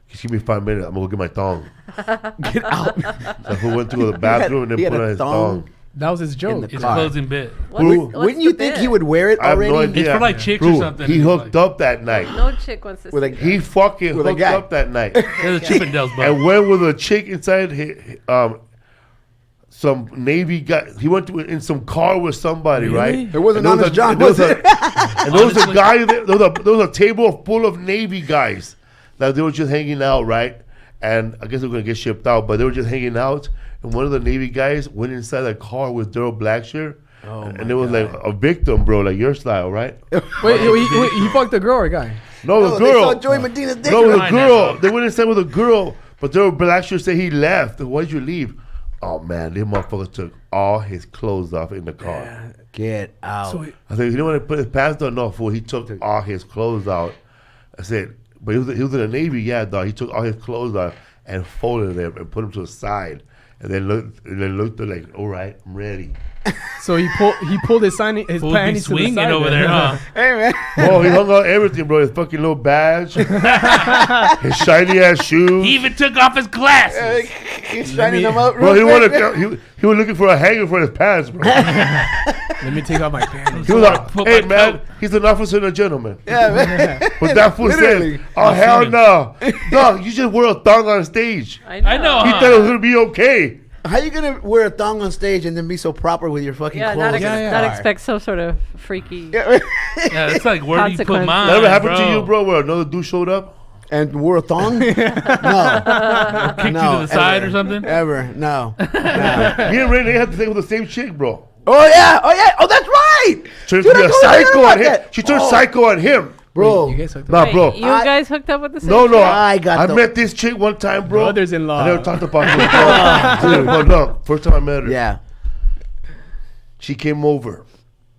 Just give me 5 minutes. I'm going to go get my thong. Get out. So he went to the bathroom and then he had put a on his thong? thong. That was his joke. the It's car. closing bit. Who- Wouldn't you think he would wear it I have already? no idea. It's for like chicks Bro, or something. He hooked up that night. No chick wants to With see a- that. He fucking With a hooked guy. up that night. There's a Chippendales bug. And went with a chick inside some Navy guy. He went to in some car with somebody, right? It wasn't And there Honest John, and there was it? And there was a Honestly. guy there was a table full of Navy guys. That they were just hanging out, right? And I guess they were gonna get shipped out, but they were just hanging out. And one of the Navy guys went inside the car with Daryl Blackshear. And it was like a victim, bro, like your style, right? Wait, he fucked the girl or guy? No, No, the they saw girl. Joey Medina's dick. No, the Fine, girl. that's They went inside with a girl, but Daryl Blackshear said he left. Why'd you leave? Oh man, this motherfucker took all his clothes off in the car. Get out. So I said, you know what? Put his pants on. No, fool. He took all his clothes out. I said, but he was in the Navy, yeah, dog. He took all his clothes out and folded them and put them to the side, and then looked like, all right, I'm ready. So he pulled his Fool be panties to the swinging side. over there, huh? Hey, man. Oh, he hung out everything, bro. His fucking little badge, his shiny ass shoes. He even took off his glasses. He's shining me- them up. Bro, real quick. he was looking for a hanger for his pants, bro. Let me take off my panties. He was like, Put hey my man, coat. he's an officer and a gentleman. Yeah, man. But that fool Literally. said, oh hell no. Dog, you just wear a thong on stage. I know. I know, He huh? thought it was gonna be okay. How you gonna wear a thong on stage and then be so proper with your fucking Yeah, clothes? not expect some sort of freaky. Yeah, it's like, where do you put Consequences. mine? That ever happened bro? to you, bro, where another dude showed up? And wore a thong? No. Kicked you to the side or something? Ever. No. Me and Rene had to think with the same chick, bro. Oh, yeah. Oh, that's right. Turned Dude, to be I a totally psycho forgot on him. that. She turned Oh. psycho on him. Bro. Wait, you guys hooked up? Nah, Wait, bro. you guys hooked up with the same No, chick? I met this chick one time, bro. Brothers-in-law. I never talked about this. Dude, but look, first time I met her. Yeah. She came over.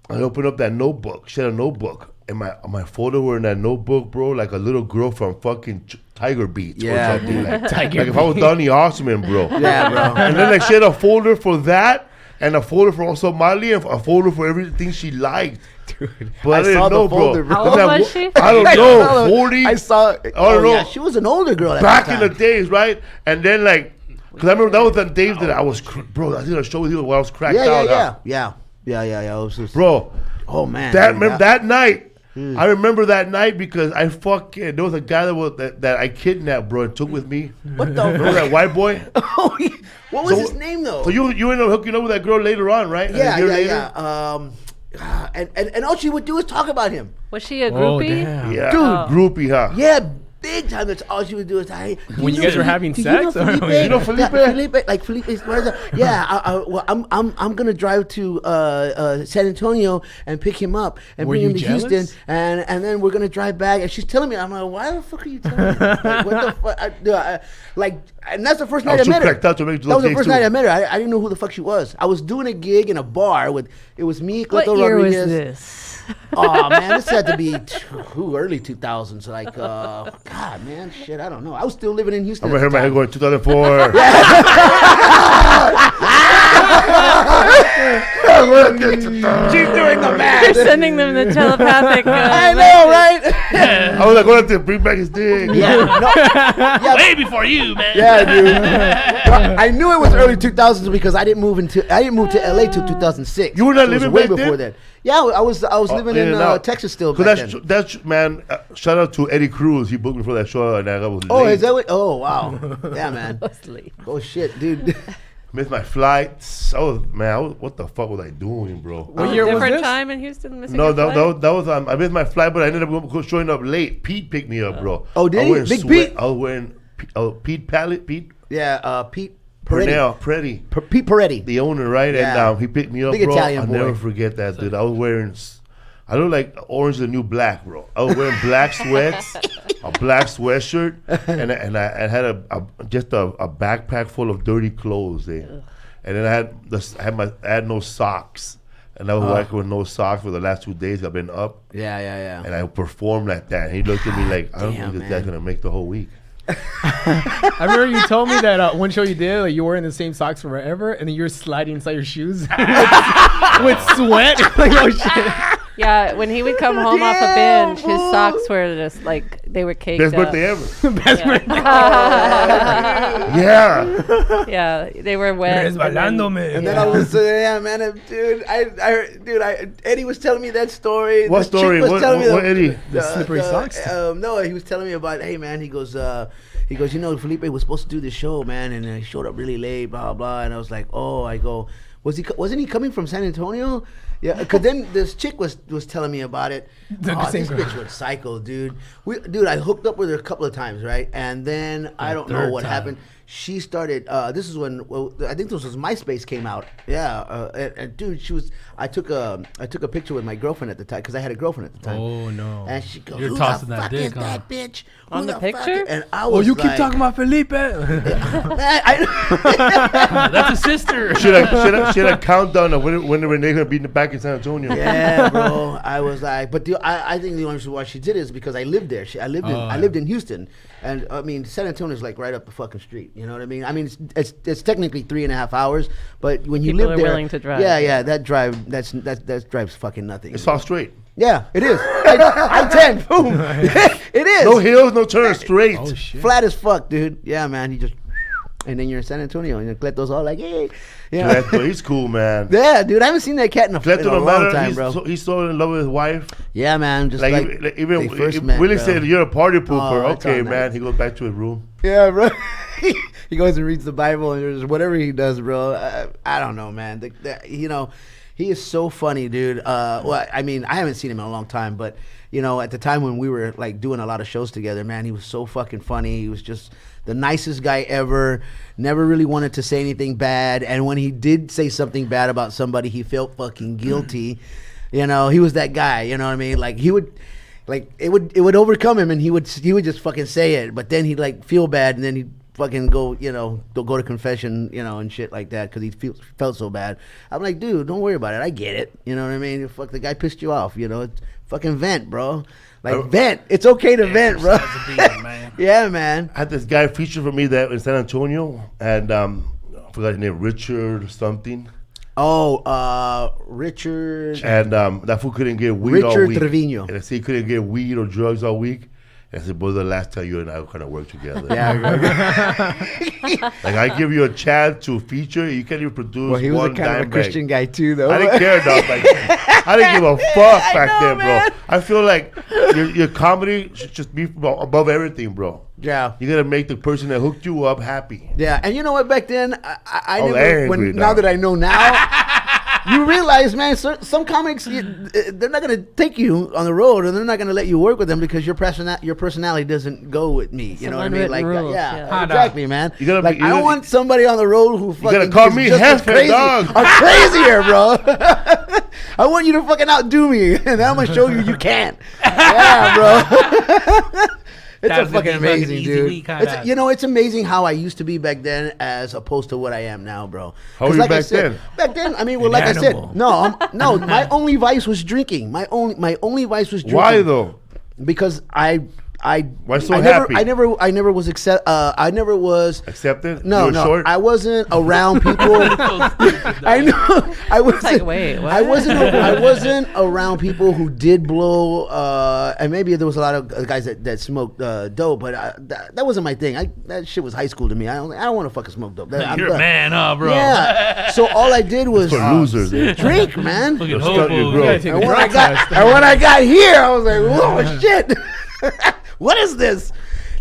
I opened up that notebook. She had a notebook. And my photo were in that notebook, bro, like a little girl from fucking Tiger Beats Yeah, or something. dude. Like if I was Donny Osmond, bro. Yeah, bro. And then like she had a folder for that and a folder for also Molly and a folder for everything she liked. Dude, But I didn't saw the know, folder, bro. How old I'm was she? I don't know, 40. I saw. don't know. Yeah, she was an older girl at Back the in time. the days, right? And then like, because I remember that was the days that I was, bro, I did a show with you when I was cracked out. Yeah. It was just, Bro, oh man. that dude, remember that night. I remember that night because I fucking there was a guy that I kidnapped, bro, and took with me. What the? Remember that white boy? Oh, what was So- his name though? So you ended up hooking up with that girl later on, right? yeah, a year yeah, later? yeah. And all she would do is talk about him. Was she a Oh, groupie? damn. Yeah, Dude. groupie, huh? Yeah, big time. That's all she would do is, hey, do When you know guys were Felipe- having do sex? You know Felipe? You know Felipe? Yeah, Felipe, like Felipe Esparza. Yeah, well, I'm gonna drive to San Antonio and pick him up and Were bring you him to jealous? Houston, and then we're gonna drive back. And she's telling me, I'm like, why the fuck are you telling me? Like, what the fuck? Like, and that's the first I night was I too met her. cracked out to make That was the those first days, night too. I met her. I didn't know who the fuck she was. I was doing a gig in a bar with. It was me, What Cleto year was Rodriguez. this? Oh man, this had to be early 2000s. Like, God, man, shit, I don't know. I was still living in Houston. I'm at gonna the hear my head time. going 2004. She's doing the You're math. sending them the telepathic. I know, right? I was like, going to bring back his dick. Way before you, man. Yeah, dude. But I knew it was early 2000s because I didn't move to LA till 2006. You were not So it was living way back before then? that. Yeah, I was living in in and out. Texas still. Cause Back that's then. that's man. Shout out to Eddie Cruz. He booked me for that show, and I was Oh, late. is that what? Oh, wow. Yeah, man. Leslie. Oh shit, dude. Missed my flights. What the fuck was I doing, bro? What year was Different this? time in Houston, missing No, your that, flight? that was I missed my flight, but I ended up showing up late. Pete picked me up, bro. Oh, did I he? was Big wearing Pete? I was wearing Pete Yeah, Pete Peretti. Pernell, Pete Peretti. the owner, right? Yeah. And he picked me up, Big bro. Italian I'll boy. never forget that, dude. I was wearing. I look like orange is the new black, bro. I was wearing black sweats, a black sweatshirt, and I had just a backpack full of dirty clothes, eh? And then I had no socks, and I was walking with no socks for the last 2 days. I've been up, Yeah. and I performed like that. And he looked at me like, I don't Damn, think this guy's man. gonna make the whole week. I remember you told me that one show you did, like you were in the same socks forever, and then you were sliding inside your shoes with sweat. Like, oh shit. Yeah, when he would come home off a Damn, binge, his fool. socks were just like they were caked Best up. birthday ever. Best birthday. Yeah. Yeah, they were wet. and then- And then I was, yeah, man, dude, Eddie was telling me that story. What This chick story? was What- telling me what Eddie? The slippery socks? No, he was telling me about, hey, man, he goes, you know, Felipe was supposed to do this show, man, and he showed up really late, blah, blah. And I was like, oh, I go, wasn't he coming from San Antonio? Yeah, because then this chick was telling me about it. The same This girl. bitch was psycho, dude. Dude, I hooked up with her a couple of times, right? And then I don't know third what time. happened. She started. This is when I think this was MySpace came out. Yeah, and dude, I took a picture with my girlfriend at the time because I had a girlfriend at the time. Oh no. And she goes, You're "Who tossing the that fuck dick, is huh? that bitch On Who the fuck picture? is-" And I Oh, was you keep like, talking about Felipe. That's a sister. She had a countdown of when Rene gonna be back in San Antonio. Yeah, bro. I was like, but I think the only reason why she did it is because I lived there. I lived in Houston, and I mean San Antonio is like right up the fucking street. You know what I mean? I mean it's technically 3.5 hours, but when you People live are there, willing to drive. Yeah, that drives fucking nothing. It's all straight. Yeah, it is. I-10, boom. It is. No hills, no turns, straight. Oh shit. Flat as fuck, dude. Yeah, man. You just, and then you're in San Antonio, and Cleto's all like, hey, yeah. Cleto, he's cool, man. Yeah, dude. I haven't seen that cat in a Cleto, no long matter, time, bro. he's so in love with his wife. Yeah, man. Just Like, like even they first if met, Willie bro. said you're a party pooper. Oh, it's Okay, all man. nice. He goes back to his room. Yeah, bro. He goes and reads the Bible and there's whatever he does, bro. I don't know, man. He is so funny, dude. Well, I mean, I haven't seen him in a long time, but you know, at the time when we were like doing a lot of shows together, man, he was so fucking funny. He was just the nicest guy ever. Never really wanted to say anything bad, and when he did say something bad about somebody, he felt fucking guilty. You know, he was that guy. You know what I mean? Like he would. like it would overcome him, and he would just fucking say it, but then he'd like feel bad, and then he'd fucking go, go to confession, and shit like that because he felt so bad. I'm like, dude, don't worry about it. I get it. You know what I mean? Fuck, the guy pissed you off. It's fucking vent, bro. Like vent. It's okay to vent, bro. Man. Yeah, man. I had this guy featured for me that in San Antonio, and I forgot his name, Richard something. Oh, Richard. And that fool couldn't get weed all Richard week. Trevino. And I said he couldn't get weed or drugs all week. And I said, boy, the last time you and I kind of worked together. Yeah. Like, I give you a chance to feature, you can't even produce Well, he was one a kind of a dime Christian guy too, though. I didn't care, dog. Like, I didn't give a fuck back then, man. bro. I feel like your comedy should just be above everything, bro. Yeah. You gotta make the person that hooked you up happy. Yeah, and you know what? Back then, I Oh, never. angry, Now dog. that I know now, you realize, man, some comics they're not gonna take you on the road, and they're not gonna let you work with them because your personality doesn't go with me. You know what I mean? Like, rules, yeah, exactly, man. You gotta like, be- I don't want somebody on the road who fucking gotta call is me just as Jefe, crazy dog. or crazier, bro. I want you to fucking outdo me, and I'm gonna show you can't. Yeah, bro. It's That's a gonna fucking be fucking amazing, easy dude. week, kinda. It's amazing how I used to be back then as opposed to what I am now, bro. How were 'Cause you like I back said, then? Back then, I mean, well, An like animal. I said, no, my only vice was drinking. My only vice was drinking. Why though? Because Why so I happy? I never was I never was. Accepted? No, You were no, short? I wasn't around people. I know. I was like, wait, what? I wasn't around people who did blow. And maybe there was a lot of guys that smoked dope, but that wasn't my thing. That shit was high school to me. I don't want to fucking smoke dope. I'm You're a done. man, huh, bro? Yeah. So all I did was For losers, eh? drink, man. Look at Go start your hobos. growth. You gotta take a And when drug test. when I got here, I was like, whoa, shit. What is this?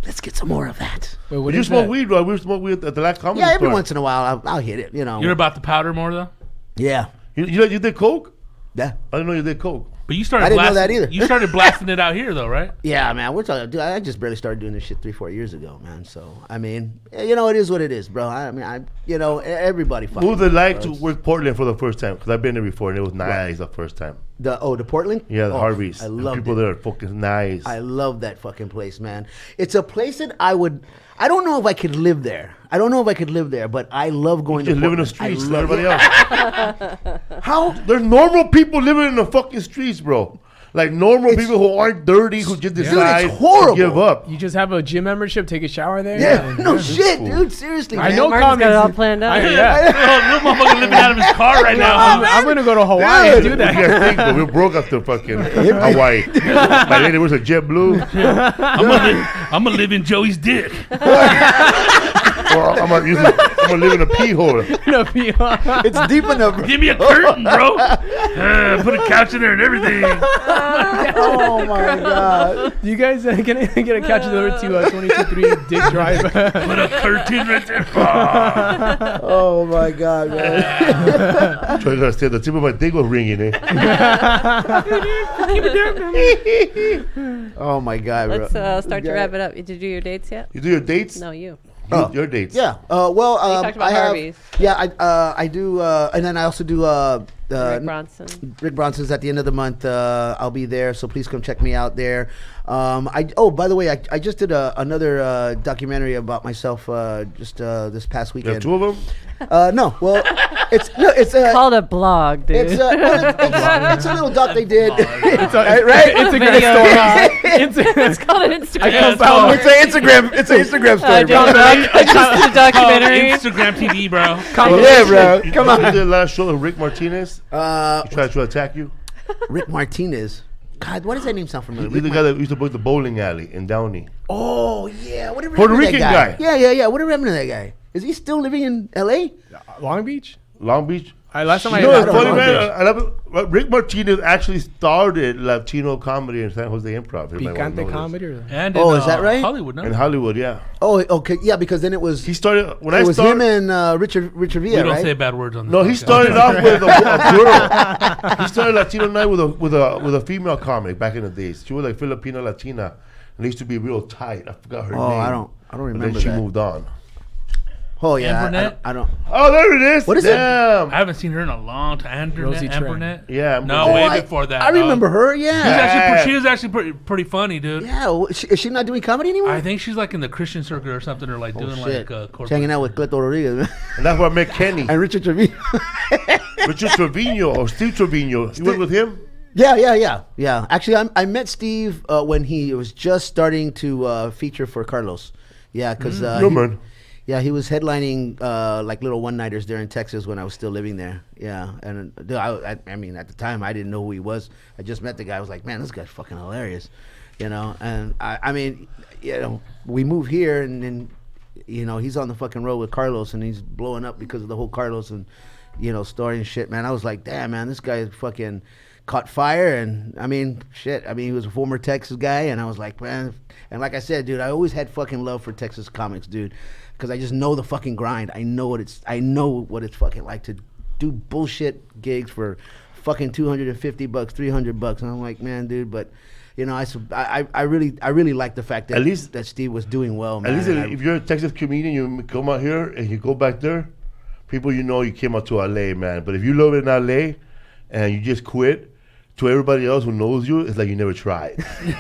Let's get some more of that. Wait, what You is smoke that? weed, bro. We smoke weed at the last comedy Yeah, every store. once in a while, I'll hit it, You're about the powder more, though? Yeah. You did coke? Yeah. I didn't know you did coke. But you started I didn't know blasting, that either. You started blasting it out here, though, right? Yeah, man. We're talking. Dude, I just barely started doing this shit 3-4 years ago, man. So I mean, it is what it is, bro. I mean, everybody fucking. What was it like bro. to work Portland for the first time? Because I've been there before and it was nice the first time. the Portland? Yeah, the Oh, Harveys. I And love people it. there are fucking nice. I love that fucking place, man. It's a place that I don't know if I could live there. But I love going You to just live in the Portland. streets I like love everybody else. How? There's normal people living in the fucking streets, bro. Like normal It's- people who aren't dirty, who just decide it's horrible. to give up. You just have a gym membership, take a shower there. Yeah, and- no yeah. shit, cool. dude. Seriously, I man. know Martin's got it all comics. planned out. Yeah. Little motherfucker living out of his car right now. I'm gonna go to Hawaii and do You that. guys think, but we're broke after fucking Hawaii. My lady was a JetBlue. I'm gonna live in Joey's dick. Or I'm gonna live in a pee hole. No, be- It's deep enough. Bro. Give me a curtain, bro. Put a couch in there and everything. Oh my god. You guys get a couch delivered to 22-3 Dick Drive. Put a curtain right there. Oh my god, man. So I gotta say, the tip of my dick was ringing, eh? Oh my god, bro. Let's start to wrap it up. Did you do your dates yet? You do your dates? No, you. Oh. Your dates. Yeah. Well, You talked about I have. Harvey's. Yeah, I do, and then I also do. Rick Bronson. Rick Bronson's at the end of the month. I'll be there, so please come check me out there. By the way, I just did another documentary about myself just this past You have weekend. two of them? No, well, it's Called a blog, dude. it's a little doc they did. It's a, Right? Instagram Video. story. It's called an Instagram. I story. found It's an Instagram story, Dude, bro. I just did a documentary. Instagram TV, bro. Yeah, bro. Come You on. did the last show with Rick Martinez. Uh, He tried to attack you. Rick Martinez. God, why does that name sound familiar? He's the guy that used to book the bowling alley in Downey. Oh yeah, whatever. Puerto happened to that Rican guy. Yeah. Whatever happened to that guy? Is he still living in L.A.? Long Beach? Long Beach. Last time You know I what's don't funny, know. man? I love it. Rick Martinez actually started Latino comedy in San Jose Improv. Everybody wanna know Picante this. comedy? Or? And Oh, is that right? Hollywood, no? In Hollywood, yeah. Oh, okay. Yeah, because then it was He started when it I was started. him and Richard we Villa, don't right? say bad words on this. No, he podcast. started off with a girl. He started Latino night with a female comic back in the days. She was like Filipino Latina, and they used to be real tight. I forgot her name. Oh, I don't But remember then she that. moved on. Oh yeah, Ambernet? I don't. Oh, there it is. What is it? Damn. I haven't seen her in a long time. Rosie Tran. Ambernet? Yeah. No, Oh, way before that. I remember her. She's Yeah. actually, she is actually pretty funny, dude. Yeah. Is she not doing comedy anymore? I think she's like in the Christian circuit or something, or like doing Shit. like She's hanging out with Cleto Rodriguez man. And that's where I met Kenny. and Richard Trevino. Richard Trevino or Steve Trevino. You went with him? Yeah. Actually, I met Steve when he was just starting to feature for Carlos. Yeah, because Man. yeah, he was headlining like little one-nighters there in Texas when I was still living there. Yeah, and dude, I mean, at the time, I didn't know who he was. I just met the guy. I was like, man, this guy's fucking hilarious, you know. And I mean, you know, we moved here, and then, you know, he's on the fucking road with Carlos, and he's blowing up because of the whole Carlos and, you know, story and shit, man. I was like, damn, man, this guy fucking caught fire. And I mean, shit, I mean, he was a former Texas guy, and I was like, man, and like I said, dude, I always had fucking love for Texas comics, dude, because I just know the fucking grind. I know what it's fucking like to do bullshit gigs for fucking $250, $300, and I'm like, man, dude, but you know, I really like the fact that At least- that Steve was doing well, man. At least And if you're a Texas comedian, you come out here and you go back there, people you know you came out to LA, man. But if you live in LA and you just quit, to everybody else who knows you, it's like you never tried.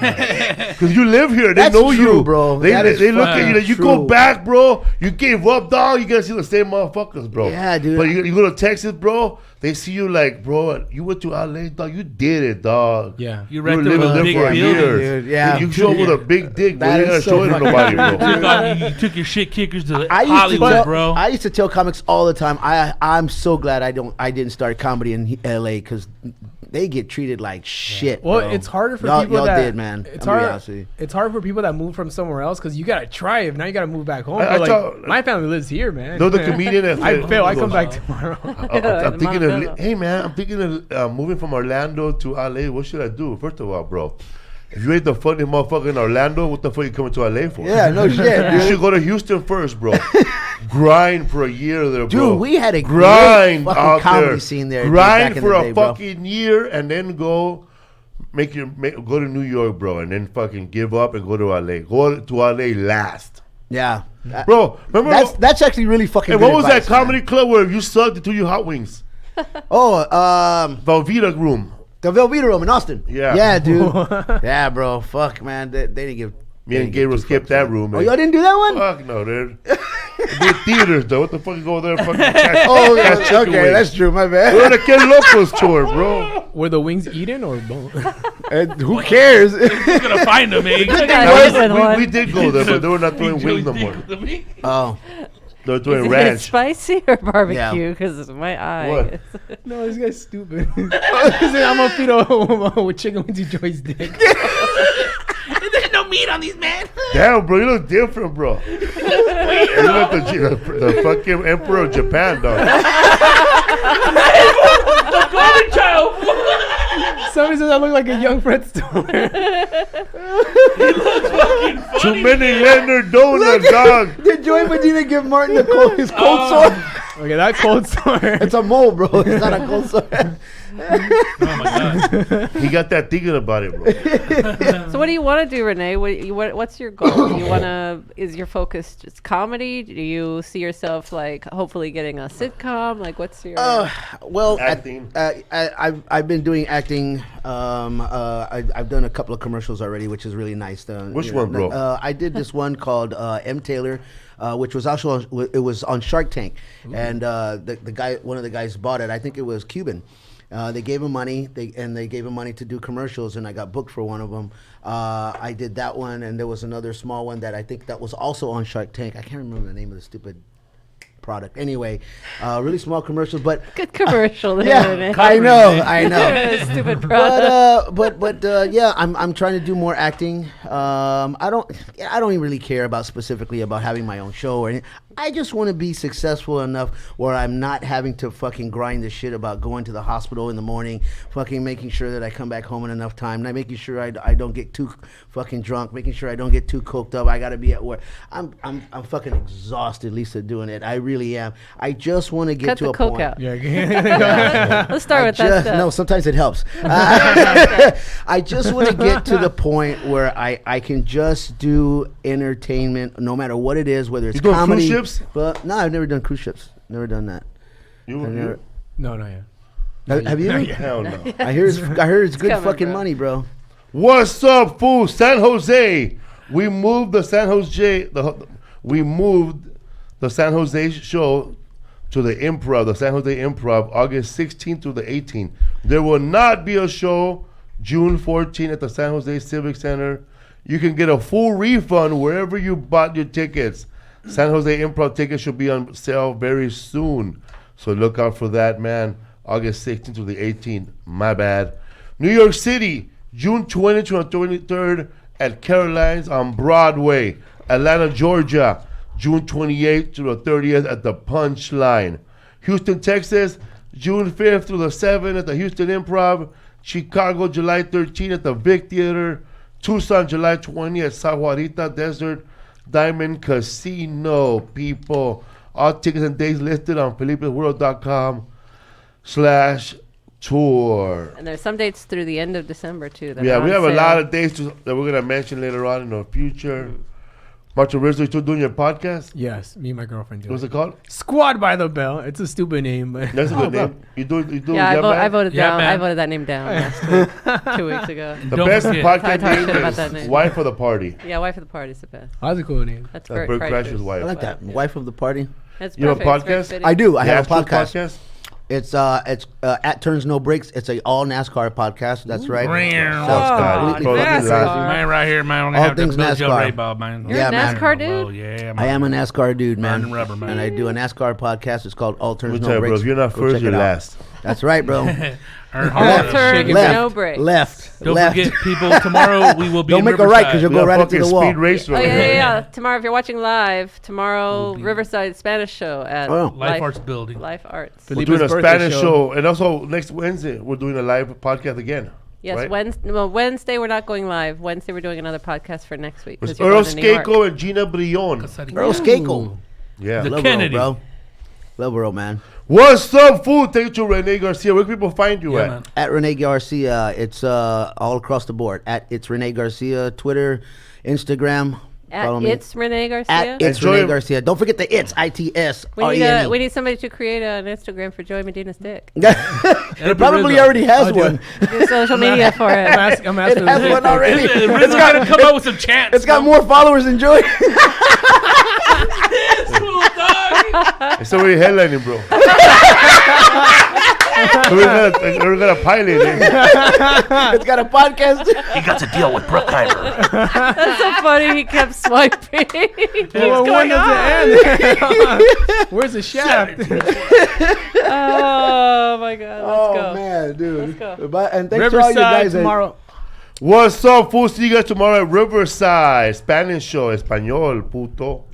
Because you live here, they That's know true, you, bro. They That is look at you. fucking You go true. back, bro. You gave up, dog. You gotta see the same motherfuckers, bro. Yeah, dude. But you go to Texas, bro. They see you like, bro. You went to LA, dog. You did it, dog. Yeah. You were rented living a there big for building. years. Dude, yeah. You show up with a big dick, bro. That You is gotta so show it to fucking nobody, bro. You took your shit kickers to I Hollywood, bro. I used to tell comics all the time. I'm so glad I didn't start comedy in L.A. because they get treated like shit. Well, bro. it's harder for y'all, people y'all that did, man. It's I'm gonna be hard. honest with you. It's hard for people that move from somewhere else because you gotta try it. Now you gotta move back home. I But, like, tell- my family lives here, man. No, the comedian that I said- fail. I come back tomorrow. I'm thinking Montana. of, hey man, I'm thinking of moving from Orlando to LA. What should I do? First of all, bro, if you ain't the funniest motherfucker in Orlando, what the fuck you coming to LA for? Yeah, no shit, You dude. should go to Houston first, bro. Grind for a year there, bro. Dude, we had a grind great fucking out comedy there. scene there, dude, Grind back in for the a day, bro. fucking year and then go go to New York, bro, and then fucking give up and go to LA. Go to LA last, Yeah, bro. Remember that's actually really fucking. Hey, good what was advice, that comedy club where you sucked until you hot wings? Man. Oh, Velveeta Room. the Velveeta Room in Austin. Yeah. yeah, dude. Yeah, bro. Fuck, man. They didn't give. Me and Gabriel skipped that room. Oh, y'all didn't do that one? Fuck no, dude. Did theaters though. What the fuck you go there? Fucking catch, Oh, catch chicken okay, wings. that's true. My We're bad. the Kid Locos tour, bro. Were the wings eaten or both? Who cares? You're gonna find them, man. guy wasn't one. We did go there, but they were not throwing wings no more. Oh, They were Is throwing it ranch. spicy or barbecue? Because my eye. What? No, this guy's stupid. I'm gonna feed a with chicken wings to Joy's dick. There's no meat on these, man. Damn, bro, you look different, bro. You look like the fucking emperor of Japan, dog. The golden child. Somebody says I look like a young Fred Stone. Too many Leonard donuts, dog. did Joey Medina give Martin his cold sore? Okay, that cold sore. It's a mole, bro. It's not a cold sore. Oh my god. He got that thinking about it, bro. So what do you want to do, Rene? What's your goal? You want to? Is your focus just comedy? Do you see yourself like hopefully getting a sitcom? Like, what's your? Well, Acting. I've been doing acting. I've done a couple of commercials already, which is really nice. Which you know, one, bro? I did this one called M. Taylor, which was also it was on Shark Tank, and the guy, one of the guys bought it. I think it was Cuban. They gave him money. They gave him money to do commercials, and I got booked for one of them. I did that one, and there was another small one that I think that was also on Shark Tank. I can't remember the name of the stupid product. Anyway, really small commercials, but Good commercial there, yeah, Rene. I know. Stupid product. But yeah, I'm trying to do more acting. I don't even really care about specifically about having my own show or anything. I just want to be successful enough where I'm not having to fucking grind the shit about going to the hospital in the morning, fucking making sure that I come back home in enough time, not making sure I don't get too fucking drunk, making sure I don't get too coked up. I got to be at work. I'm fucking exhausted, Lisa, doing it. I really am. I just want to get Cut to the a coke point. out. Yeah. Let's start with that stuff. No, sometimes it helps. I just want to get to the point where I can just do entertainment, no matter what it is, whether it's You doing cruise comedy. ships? ships? But no, I've never done cruise ships. Never done that. You, I've never, No, not yet. have you? Hell no. I hear it's good coming, fucking bro. money, bro. What's up, fool? San Jose. We moved the San Jose show to the Improv, the San Jose Improv, August 16th through the 18th. There will not be a show June 14th at the San Jose Civic Center. You can get a full refund wherever you bought your tickets. San Jose Improv tickets should be on sale very soon. So look out for that, man. August 16th to the 18th. My bad. New York City, June 20th to the 23rd at Caroline's on Broadway. Atlanta, Georgia, June 28th to the 30th at the Punchline. Houston, Texas, June 5th through the 7th at the Houston Improv. Chicago, July 13th at the Vic Theater. Tucson, July 20th at Sahuarita Desert Diamond Casino. People, all tickets and dates listed on FelipeWorld.com/tour. And there's some dates through the end of December too. That Yeah, are we on have a sale. lot of dates that we're going to mention later on in the future. Marco Rizzo, you still doing your podcast? Yes, me and my girlfriend do What's it. it called? Squad by the Bell. It's a stupid name, but That's a good bro. name. You do Yeah, I voted Yeah, down. man. I voted that name down last week, 2 weeks ago. The Don't best forget. I podcast talked shit name about is that name. Wife of the Party. Yeah, wife of the party is the best. That's a cool name. That's Bert Bert Kreischer's Kreischer's wife. I like that. Wife of the party. That's You have a perfect. It's very podcast? fitting. I do. I The have a actual podcast. It's at Turns No Breaks. It's a all NASCAR podcast. That's right. God. Completely fucking NASCAR. crazy. Man, right here, man. I'm All gonna have to things build your NASCAR. Ray Bob, man. You're Yeah, a man. NASCAR dude. Oh, yeah, man. I am a NASCAR dude, man. Burning rubber, man. And I do a NASCAR podcast. It's called All Turns Let me No tell you, bro, Breaks. if you're not Go first, check you're it out. last. That's right, bro. Earn All hard. turns, Left. no breaks. Left. Don't Left. forget, people, tomorrow we will be Don't in make a right Riverside. because you'll We go got right into fucking the wall. speed racer Oh over yeah, here. yeah. Tomorrow, if you're watching live, tomorrow Riverside Spanish show at Oh. Life Arts Building. Life Arts. We're Felipe's doing a birthday Spanish show. And also next Wednesday, we're doing a live podcast again. Yes, right? Wednesday we're not going live. Wednesday we're doing another podcast for next week. 'cause With you're Earl going to New York. Skako and Gina Brillon. Earl Skako. Yeah. The Love Kennedy. Earl, bro. Love Earl, man. What's up, fool? Thank you to Rene Garcia. Where can people find you Yeah, at? man. At Rene Garcia. It's all across the board. It's Rene Garcia. Twitter, Instagram. Follow At me. It's Rene Garcia. At It's Enjoy Rene it. Garcia. Don't forget the It's ITS. we need somebody to create an Instagram for Joey Medina's dick. It probably Rizzo. already has I'll do one. Do social media for it. I'm It asking has one already. Rizzo's gonna come up with some chants. It's got more followers than Joey. It's already headlining, bro. We're gonna pilot it. It's got a podcast. He got to deal with Bruckheimer. That's so funny. He kept swiping. Well, when does it end? Where's the shaft? Oh my God. Let's go. Man, dude. Let's go. But, and thanks to all you Riverside guys. tomorrow. What's up, fool? See you guys tomorrow at Riverside. Spanish show. Español, puto.